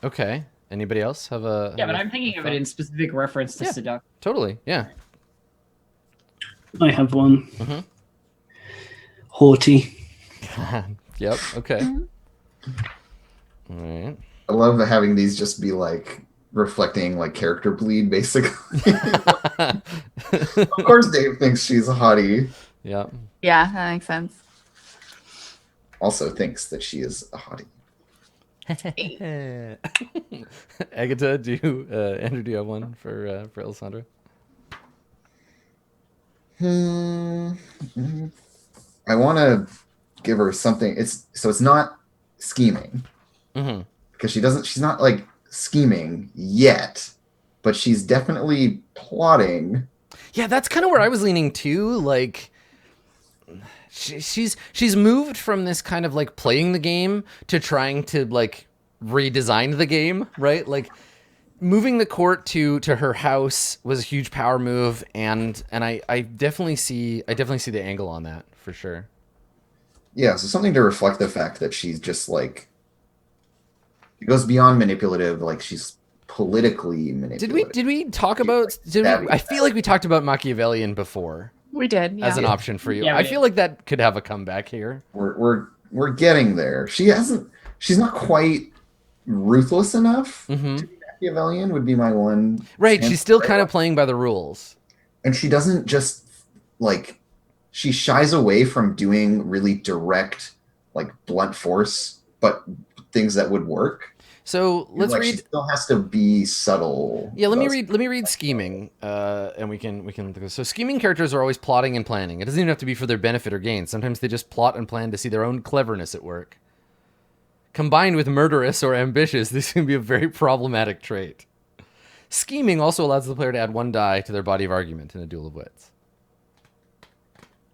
Okay. Anybody else have a? Yeah, but I'm thinking of it in specific reference to Yeah. seduction. Totally. Yeah. I have one. Mm-hmm. Haughty. Yep. Okay. All right. I love having these just be like reflecting like character bleed, basically. Of course, Dave thinks she's a hottie. Yep. Yeah, that makes sense. Also thinks that she is a hottie. Agatha, Andrew, do you have one for Alessandra? I want to give her something. It's not scheming Mm-hmm. because she's not like scheming yet, but she's definitely plotting. Yeah, that's kind of where I was leaning too. Like, she's moved from this kind of like playing the game to trying to like redesign the game, right? Like, moving the court to her house was a huge power move, and I definitely see the angle on that for sure. Yeah, so something to reflect the fact that she's just like it goes beyond manipulative, like she's politically manipulative. Did we talk about? I feel like we talked about Machiavellian before We did. Yeah. as an option for you. Yeah, we I did. feel like that could have a comeback here. We're getting there. She's not quite ruthless enough Mm-hmm. to be Machiavellian would be my one. Right, answer she's still there. kind of playing by the rules. And she doesn't just like she shies away from doing really direct, like blunt force, but things that would work. So let's Like, read. She still has to be subtle. Yeah, let me read scheming, and we can look at this. So scheming characters are always plotting and planning. It doesn't even have to be for their benefit or gain. Sometimes they just plot and plan to see their own cleverness at work. Combined with murderous or ambitious, this can be a very problematic trait. Scheming also allows the player to add one die to their body of argument in a duel of wits.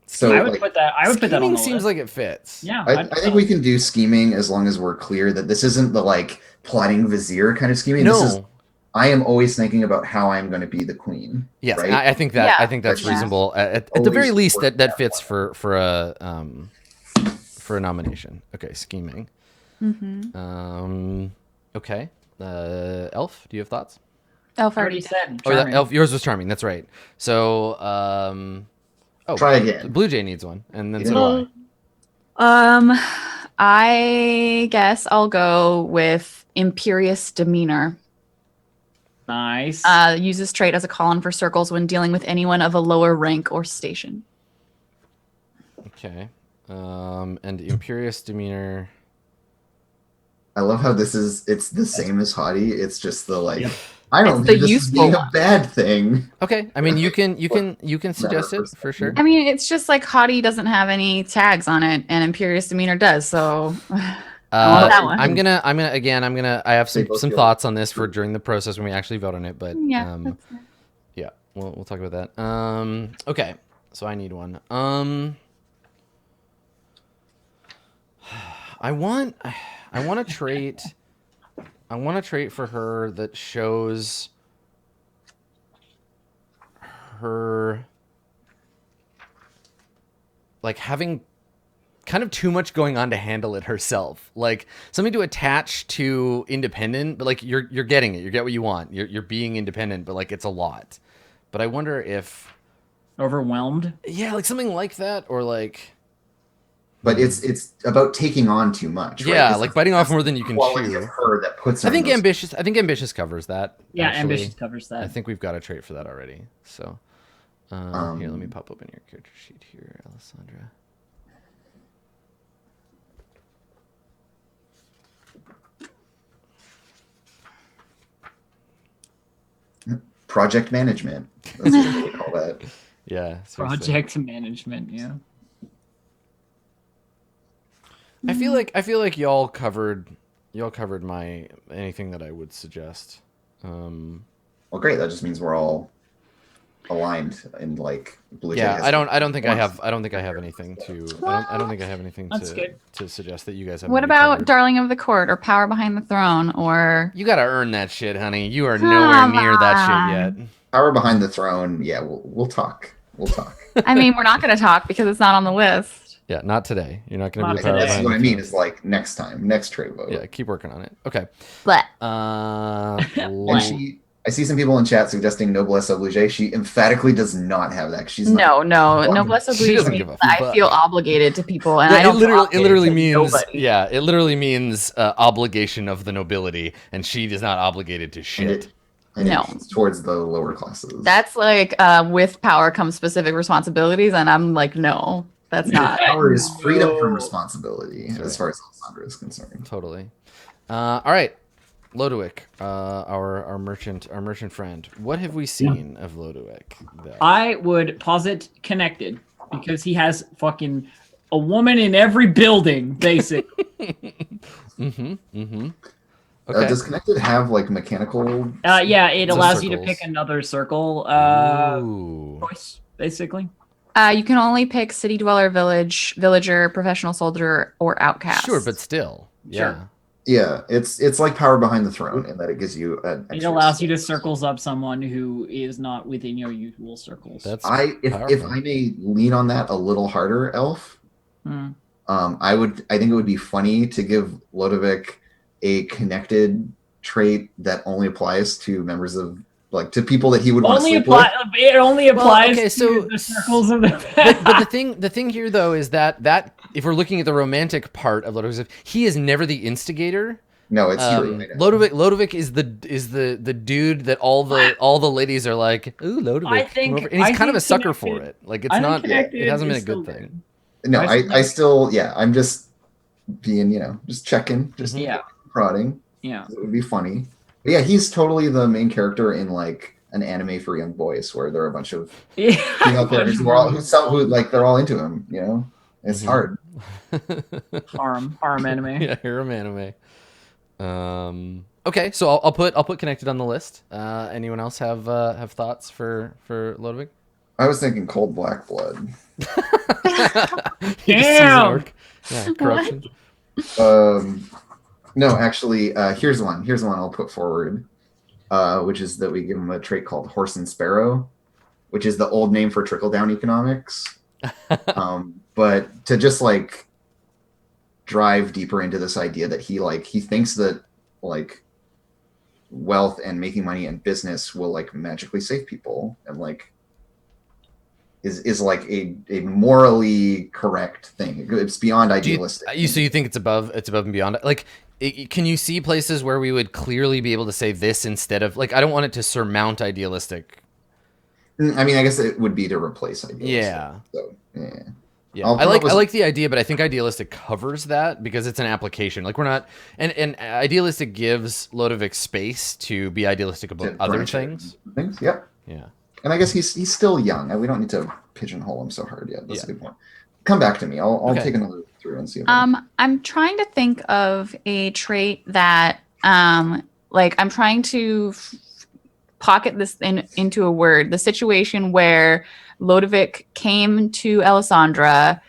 So I would like, put that. I would put that on Scheming the seems list. like it fits. Yeah, I think we can do scheming as long as we're clear that this isn't the like plotting vizier kind of scheming. No. This is I am always thinking about how I'm going to be the queen. Yes, right? I think that Yeah. I think that's Yeah. reasonable. At the very Always least, work that that fits for a nomination. Okay, scheming. Mm-hmm. Okay, Elf, do you have thoughts? Elf already already said. Oh, that Charming. Elf, yours was charming. That's right. So, Try again. Blue Jay needs one, and then You so know- do I. I guess I'll go with imperious demeanor. Nice. Use this trait as a call-on for circles when dealing with anyone of a lower rank or station. Okay, and imperious demeanor. I love how it's the same as haughty. It's just the like Yep. I don't It's think the this is useful being a one. bad thing. Okay, I mean you can suggest it for sure. I mean, it's just like haughty doesn't have any tags on it, and imperious demeanor does. So I want that one. I have They both some feel- thoughts on this for during the process when we actually vote on it, but yeah, that's fine. yeah, we'll talk about that. Okay, so I need one. I want a trait. I want a trait for her that shows her like having kind of too much going on to handle it herself. Like something to attach to independent, but like you're getting it. You get what you want. You're being independent, but like it's a lot. But I wonder if Overwhelmed. yeah, like something like that, or like But it's about taking on too much. Right? yeah, This like is biting off more than you can quality chew. of her that puts her I think in those- ambitious. I think ambitious covers that. Yeah, actually. ambitious covers that. I think we've got a trait for that already. So here, let me pop open your character sheet here, Alessandra. project management. That's what they call that. Yeah, seriously. Project management. Yeah. I feel like y'all covered my anything that I would suggest. Well, great. That just means we're all aligned in like blue. Yeah, Jay I don't has think I have anything to I don't think I have anything That's good. to suggest that you guys have. What already about covered. Darling of the Court or Power Behind the Throne or You got to earn that shit, honey. You are nowhere near that shit yet. Power behind the throne. Yeah, we'll talk. We'll talk. I mean, we're not going to talk because it's not on the list. Yeah, not today. You're not going to Not be the power today. That's behind what the I mean. throne. Is like next time, next trade vote. Yeah, keep working on it. Okay. But And I see some people in chat suggesting noblesse oblige. She emphatically does not have that. She's not. noblesse She oblige doesn't means give a that I fuck. feel obligated to people, and Yeah, I don't. it literally means nobody. it literally means obligation of the nobility, and she is not obligated to And shit. No. it's towards the lower classes. That's like with power comes specific responsibilities, and I'm like, no, that's not. Power is freedom from No. responsibility, That's as far as Alessandra is concerned. Totally. All right, Lodowick, our merchant friend. What have we seen of Lodowick? I would posit connected because he has fucking a woman in every building, basically. Okay. Does Connected have like mechanical? Yeah, it So allows you to circles. pick another circle Ooh. choice, basically. You can only pick city dweller, villager, professional soldier, or outcast. Sure, but still, yeah. Sure. Yeah, it's like Power Behind the Throne in that it gives you an It extra allows you to skill. circles up someone who is not within your usual circles. That's If powerful. I may lean on that a little harder, Elf. Hmm. I think it would be funny to give Lodovic a connected trait that only applies to members of to people that he would want to Only sleep apply. It only applies okay, so- to the circles of the. but the thing here though is that if we're looking at the romantic part of Lodovic, he is never the instigator. with. No, it's you. Lodovic is the dude that all the ladies are like, ooh, Lodovic, I come think- over. And he's I kind of a think sucker for Connected- it. Like it's I think not, Connected it hasn't been a is still good thing. No, I I still I'm just being just checking, just Yeah, prodding. yeah. It would be funny. But yeah, he's totally the main character in like an anime for young boys where there are a bunch of female characters who they're all into him. It's hard. harem anime. Yeah, harem anime. Okay, so I'll put connected on the list. Anyone else have thoughts for Lodovic? I was thinking Cold Black Blood. Damn! Yeah, corruption. No, actually, here's one. Here's one I'll put forward, which is that we give him a trait called Horse and Sparrow, which is the old name for trickle down economics. But to just like drive deeper into this idea that he thinks that like wealth and making money and business will like magically save people and like is like a morally correct thing. It's beyond idealistic. So you think it's above and beyond? Like, can you see places where we would clearly be able to say this instead of like? I don't want it to surmount idealistic. I mean, I guess it would be to replace idealistic. Yeah. So, yeah. Yeah, I'll I come up with- like the idea, but I think idealistic covers that because it's an application. Like we're not, and idealistic gives Lodovic space to be idealistic about to other branch things. Things, yep. Yeah. And I guess he's still young. We don't need to pigeonhole him so hard yet. That's Yeah. a good point. Come back to me. I'll Okay. take another look through and see. If I'm trying to think of a trait that, like, I'm trying to pocket this into a word. The situation where Lodovic came to Alessandra,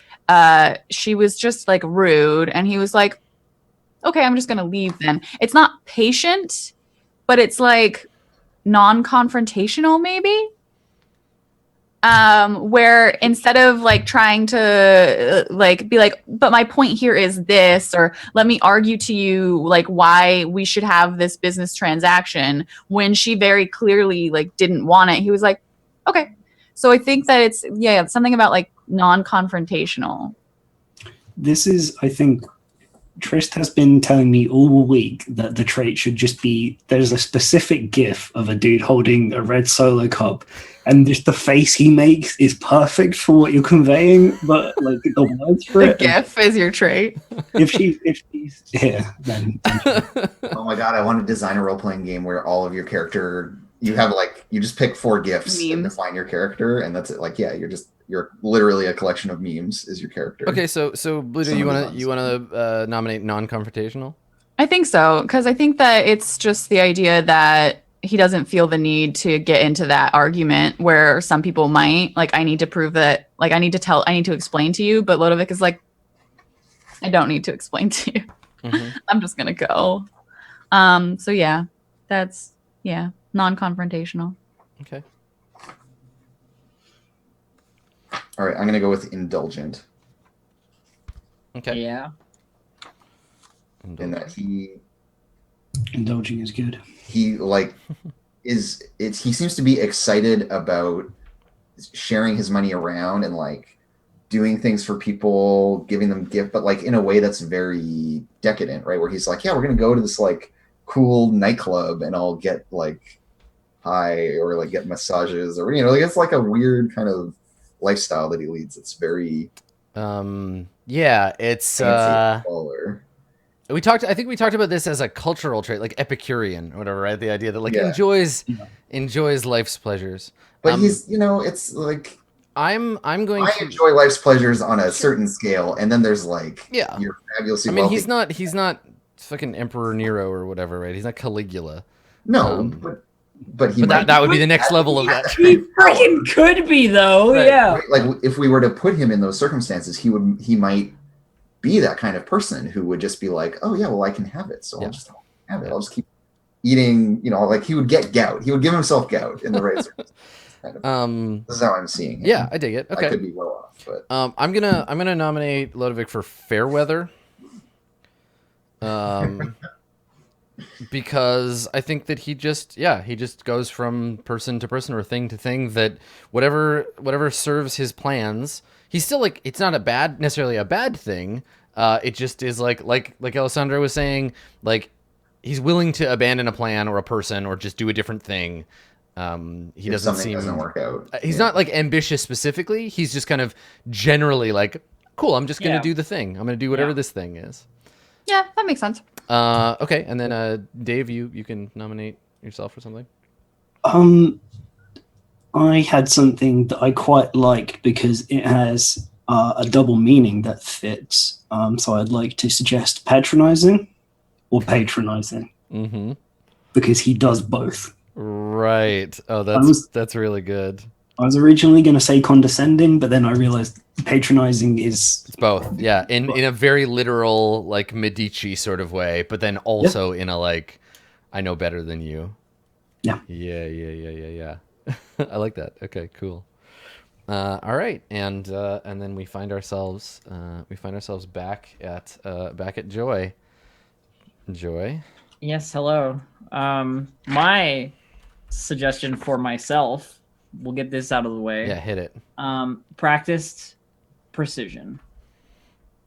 she was just like rude, and he was like, "Okay, I'm just gonna leave." Then it's not patient, but it's like non-confrontational, maybe. Where instead of like trying to like be like, but my point here is this, or let me argue to you like why we should have this business transaction, when she very clearly like didn't want it, he was like, okay. So I think that it's something about like non-confrontational. This is, I think, Trist has been telling me all week that the trait should just be, there's a specific gif of a dude holding a red Solo cup, and just the face he makes is perfect for what you're conveying, but like the words for The it. GIF is your trait. If she's here, then oh my god, I want to design a role-playing game where all of your character, you have like, you just pick 4 gifs and Memes. define your character, and that's it. Like, yeah, you're literally a collection of memes is your character. Okay, so Bluto, Some you of the want to nominate non-confrontational? I think so, because I think that it's just the idea that he doesn't feel the need to get into that argument where some people might. Like, I need to prove that, like, I need to explain to you, but Lodovic is like, I don't need to explain to you. Mhm. I'm just gonna go. So yeah, that's non-confrontational. Okay. All right, I'm gonna go with indulgent Okay. Yeah. in that Indulging is good. he like he seems to be excited about sharing his money around and like doing things for people, giving them gift, but like in a way that's very decadent, right? Where he's like, yeah, we're gonna go to this like cool nightclub and I'll get like high or like get massages or like it's like a weird kind of lifestyle that he leads. It's very Yeah, it's fancy baller. I think we talked about this as a cultural trait, like Epicurean or whatever, right? The idea that like Yeah. enjoys life's pleasures. But he's it's like I'm going I to enjoy life's pleasures on a certain scale, and then there's like Yeah. you're fabulously I mean, wealthy. he's not fucking Emperor Nero or whatever, right? He's not Caligula. No, but he But that would be the next level of that. He freaking could be though. Right. Yeah. like if we were to put him in those circumstances, he might be that kind of person who would just be like, oh yeah, well I can have it, so I'll just have it. I'll just keep eating. Like he would get gout. He would give himself gout in the right circumstances. Kind of. This is how I'm seeing it. Yeah, I dig it. Okay. I could be well off, but I'm gonna nominate Lodovic for Fairweather. Because I think that he just goes from person to person or thing to thing, that whatever serves his plans, he's still like, it's not necessarily a bad thing. It just is like Alessandro was saying, like he's willing to abandon a plan or a person or just do a different thing. He doesn't work out. He's not like ambitious specifically. He's just kind of generally like, cool, I'm just going to do the thing. I'm going to do whatever this thing is. Yeah, that makes sense. Okay, and then Dave, you can nominate yourself for something. I had something that I quite like because it has a double meaning that fits. So I'd like to suggest patronizing or patronizing. Mm-hmm. Because he does both. Right. Oh, that's really good. I was originally going to say condescending, but then I realized patronizing is... It's both, yeah. In a very literal, like, Medici sort of way, but then also in a, like, I know better than you. Yeah. Yeah. I like that. Okay, cool. All right, and then we find ourselves back at Joy. Joy? Yes, hello. My suggestion for myself, we'll get this out of the way. Yeah, hit it. Practiced precision.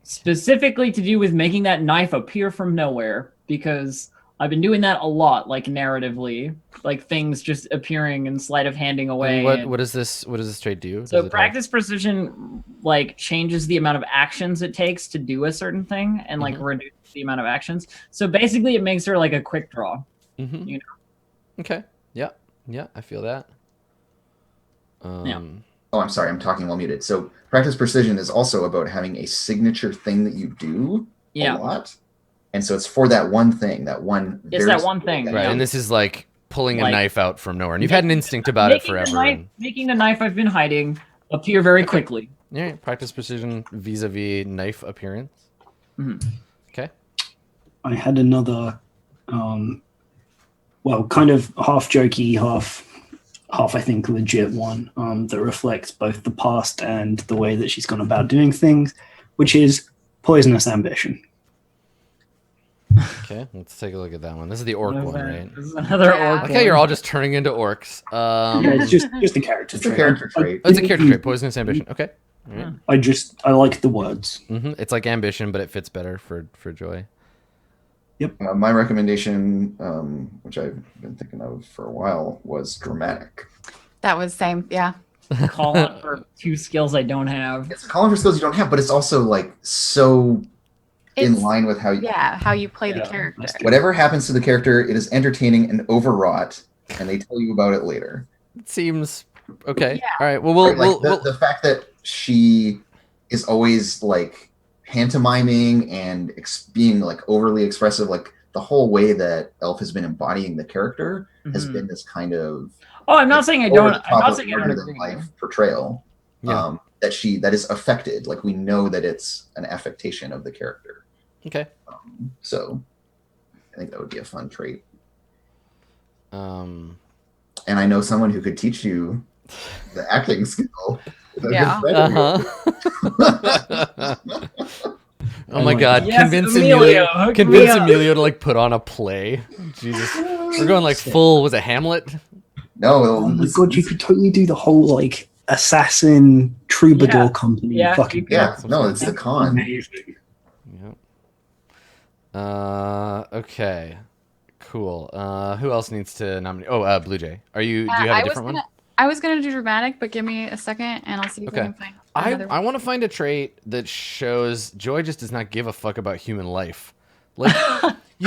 Specifically to do with making that knife appear from nowhere, because I've been doing that a lot, like narratively, like things just appearing and sleight of handing away. What does this trait do? So practice precision like changes the amount of actions it takes to do a certain thing and like reduces the amount of actions. So basically it makes her like a quick draw. Mm-hmm. You know? Okay. Yeah, I feel that. Yeah. Oh, I'm sorry, I'm talking while muted. So practice precision is also about having a signature thing that you do a lot. And so it's for that one thing, that one. It's that one thing. Right. And this is like pulling a knife out from nowhere. And you've had an instinct about it forever. Making the knife I've been hiding appear very quickly. Yeah. Practice precision vis-a-vis knife appearance. Mm-hmm. Okay. I had another, kind of half jokey, half I think legit one that reflects both the past and the way that she's gone about doing things, which is poisonous ambition. Okay, let's take a look at that one. This is the orc one, right? This is another orc. Okay, you're all just turning into orcs. It's just a character trait. It's a character trait. It's a character trait. Poisonous ambition. Okay. All right. I like the words. It's like ambition, but it fits better for Joy. Yep. My recommendation, which I've been thinking of for a while, was dramatic. That was same, yeah. Call out for 2 skills I don't have. It's calling for skills you don't have, but it's also like so in line with how you play the character. Whatever happens to the character, it is entertaining and overwrought, and they tell you about it later. It seems okay. Yeah. All right. Well, the fact that she is always like pantomiming and being like overly expressive, like the whole way that Elf has been embodying the character has been this kind of I'm not saying I don't. I'm not saying I don't agree. Life portrayal. Yeah. That is affected. Like we know that it's an affectation of the character. Okay. So I think that would be a fun trait. And I know someone who could teach you the acting skill. Yeah. Oh my god, Yes, convince Emilio, hook convince me up. Emilio to like put on a play. Jesus. We're going like full, was it Hamlet? No, Oh my god, you could totally do the whole like assassin troubadour Yeah. company. Yeah, Fucking you could. yeah, no, it's the con. amazing. Yep. Okay. Cool. Who else needs to nominate? Oh, Blue Jay. Do you have a different one? I was gonna do dramatic, but give me a second and I'll see if I can find another I want to find a trait that shows Joy just does not give a fuck about human life. Like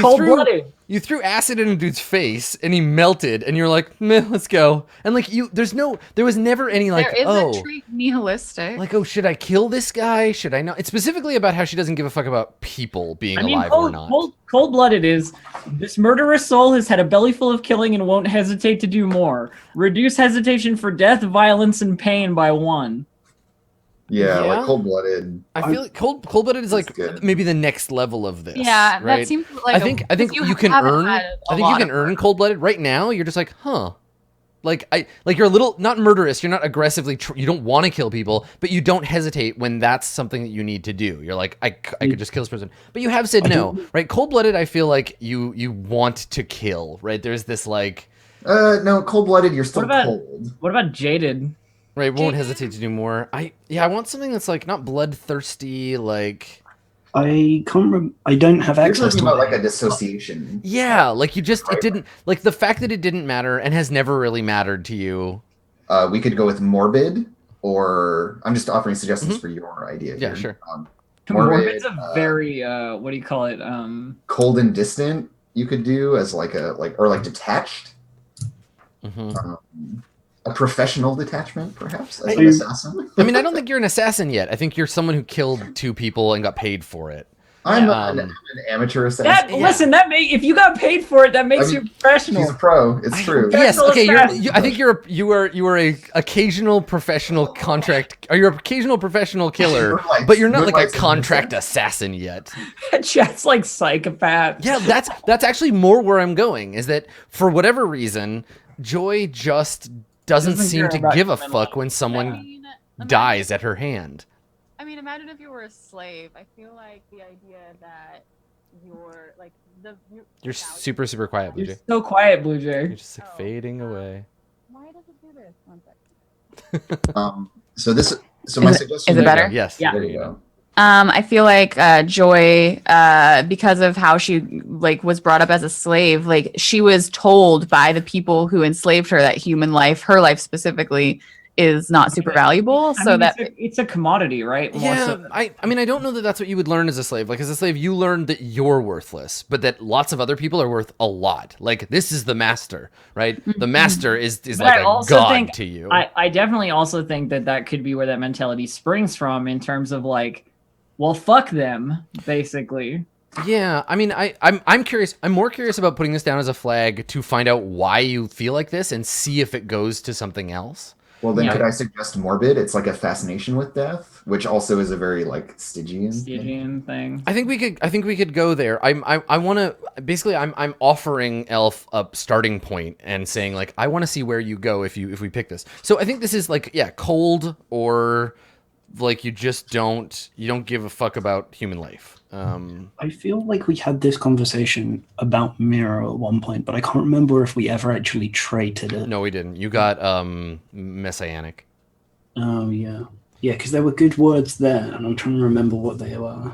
Cold-blooded. you threw acid in a dude's face and he melted, and you're like, meh, let's go. And like there was never any like, There is a trait nihilistic. like, oh, should I kill this guy? Should I not? It's specifically about how she doesn't give a fuck about people being alive or not. Cold-blooded is this murderous soul has had a belly full of killing and won't hesitate to do more. Reduce hesitation for death, violence, and pain by 1. Yeah, Yeah. like cold-blooded. I feel like cold-blooded is like good. maybe the next level of this. yeah, right? that seems like I think you can earn. I think you can earn cold. cold-blooded right now. You're just like, huh. Like you're a little not murderous. You're not aggressively. You don't want to kill people, but you don't hesitate when that's something that you need to do. You're like, I could just kill this person, but you have said no, right? Cold-blooded. I feel like you want to kill, right? There's this like, No, cold-blooded. You're still What about- cold. What about jaded? right? Won't hesitate to do more. I want something that's like not bloodthirsty, like. I can't remember. I don't have You're access talking to about it. like a dissociation. Yeah, like you just Right. it didn't like the fact that it didn't matter and has never really mattered to you. We could go with morbid, or I'm just offering suggestions for your idea. Yeah, here. sure. Morbid's a very what do you call it? Cold and distant. You could do as like or detached. Mhm. A professional detachment, perhaps, as I- an assassin. I mean, I don't think you're an assassin yet. I think you're someone who killed 2 people and got paid for it. I'm Um, an amateur assassin. That Yeah. listen, if you got paid for it, that makes you professional. He's a pro. It's true. Yes, Professional okay. assassin. I think you are a occasional professional contract, or you're an occasional professional killer, Moonlights- but you're not like a moonlights in contract defense. assassin yet. Chat's like psychopath. Yeah, that's actually more where I'm going. Is that for whatever reason, Joy just doesn't Doesn't seem care to about give a human fuck life. when someone mean, dies at her hand. I mean, imagine if you were a slave. I feel like the idea that you're like You're super quiet, Blue You're Jay. so quiet, Blue You're Jay. just like fading away. Why does it do this? One second. So my suggestion. is it better? Yes. Yeah. There you go. I feel like Joy, because of how she like was brought up as a slave, like she was told by the people who enslaved her that human life, her life specifically, is not super valuable. I So mean, that it's a commodity, right? More Yeah, so- I mean, I don't know that that's what you would learn as a slave. Like, as a slave, you learn that you're worthless, but that lots of other people are worth a lot. Like, this is the master, right? The master is But like I a also god think- to you. I definitely also think that could be where that mentality springs from in terms of like, well, fuck them, basically. Yeah, I mean, I'm curious. I'm more curious about putting this down as a flag to find out why you feel like this and see if it goes to something else. Well, then Yeah. could I suggest morbid? It's like a fascination with death, which also is a very like Stygian. Stygian thing. I think we could go there. I want to basically I'm offering Elf a starting point and saying like I want to see where you go if we pick this. So I think this is like cold or like you don't give a fuck about human life. I feel like we had this conversation about Mirror at one point, but I can't remember if we ever actually traded it. No, we didn't. You got messianic. Oh, yeah. Yeah, because there were good words there, and I'm trying to remember what they were.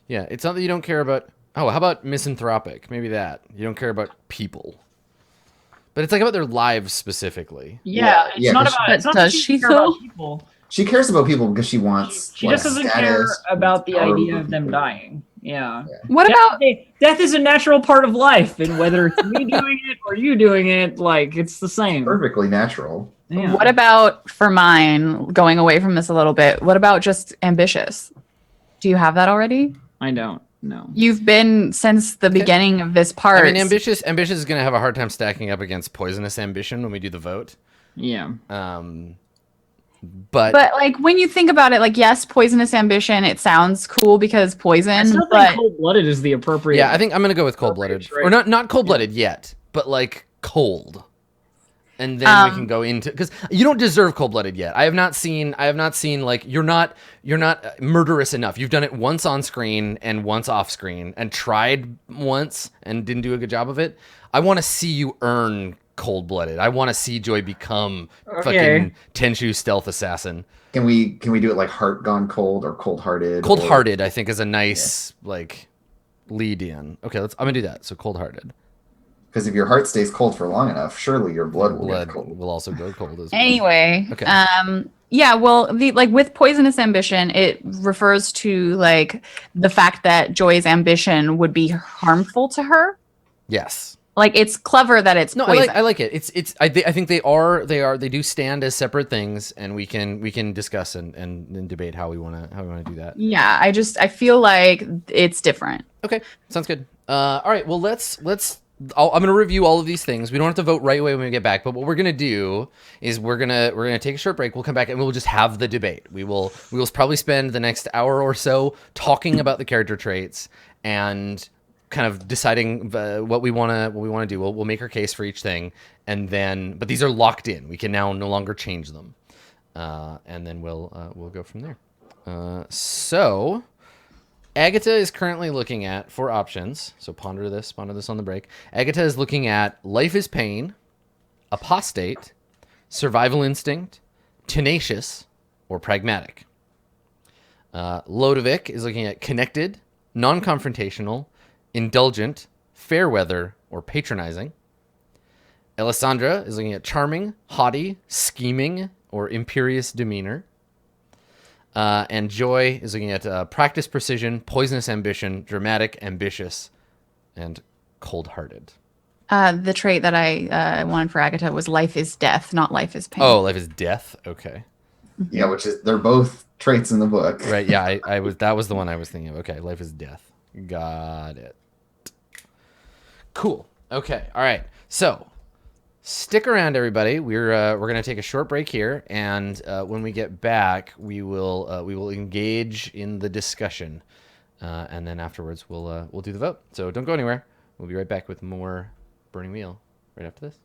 Yeah, it's not that you don't care about. Oh, how about misanthropic? Maybe that you don't care about people, but it's like about their lives specifically. Yeah, it's yeah, not 'cause about. she- It's not Does that she care about though? people. She cares about people because she wants. She just doesn't care status, about the power idea over of them people. dying. Yeah. what about Death is a natural part of life, and whether it's me doing it or you doing it, like it's the same. Perfectly natural. Yeah. what about for mine? Going away from this a little bit. What about just ambitious? Do you have that already? I don't know. You've been since the beginning of this part. I mean, ambitious is going to have a hard time stacking up against poisonous ambition when we do the vote. Yeah. But like when you think about it, like yes, poisonous ambition. It sounds cool because I poison, still but think cold-blooded is the appropriate. yeah, I think I'm going to go with cold-blooded, Right. or not cold-blooded yet, but like cold. And then we can go into, because you don't deserve cold-blooded yet. I have not seen like you're not murderous enough. You've done it once on screen and once off screen, and tried once and didn't do a good job of it. I want to see you earn cold-blooded. I want to see Joy become fucking Tenchu stealth assassin. Can we do it like Heart Gone Cold or Cold Hearted? Cold Hearted, I think, is a nice like lead in. Okay, I'm gonna do that. So Cold Hearted. Because if your heart stays cold for long enough, surely your blood will get cold. Will also go cold as well. Anyway, Okay. Yeah, well, with poisonous ambition, it refers to like the fact that Joy's ambition would be harmful to her. Yes. Like, it's clever that it's poison. I like it. I think they do stand as separate things, and we can discuss and debate how we want to do that. Yeah, I feel like it's different. Okay, sounds good. All right, well I'm gonna review all of these things. We don't have to vote right away when we get back, but what we're gonna do is we're gonna take a short break. We'll come back and we'll just have the debate. We will probably spend the next hour or so talking about the character traits and kind of deciding what we want to do. We'll make our case for each thing, and then but these are locked in. We can now no longer change them, and then we'll go from there. So Agatha is currently looking at for options. So ponder this on the break. Agatha is looking at Life is Pain, Apostate, Survival Instinct, Tenacious, or Pragmatic. Lodovic is looking at Connected, Non-Confrontational, Indulgent, Fairweather, or Patronizing. Alessandra is looking at Charming, Haughty, Scheming, or Imperious Demeanor. And Joy is looking at Practice Precision, Poisonous Ambition, Dramatic, Ambitious, and Cold-Hearted. The trait that I wanted for Agatha was Life is Death, not Life is Pain. Oh, Life is Death? Okay. Yeah, which is, they're both traits in the book. Right, yeah, that was the one I was thinking of. Okay, Life is Death. Got it. Cool. Okay, all right. So, stick around, everybody. We're gonna take a short break here, and when we get back, we will engage in the discussion, and then afterwards we'll do the vote. So don't go anywhere. We'll be right back with more Burning Wheel right after this.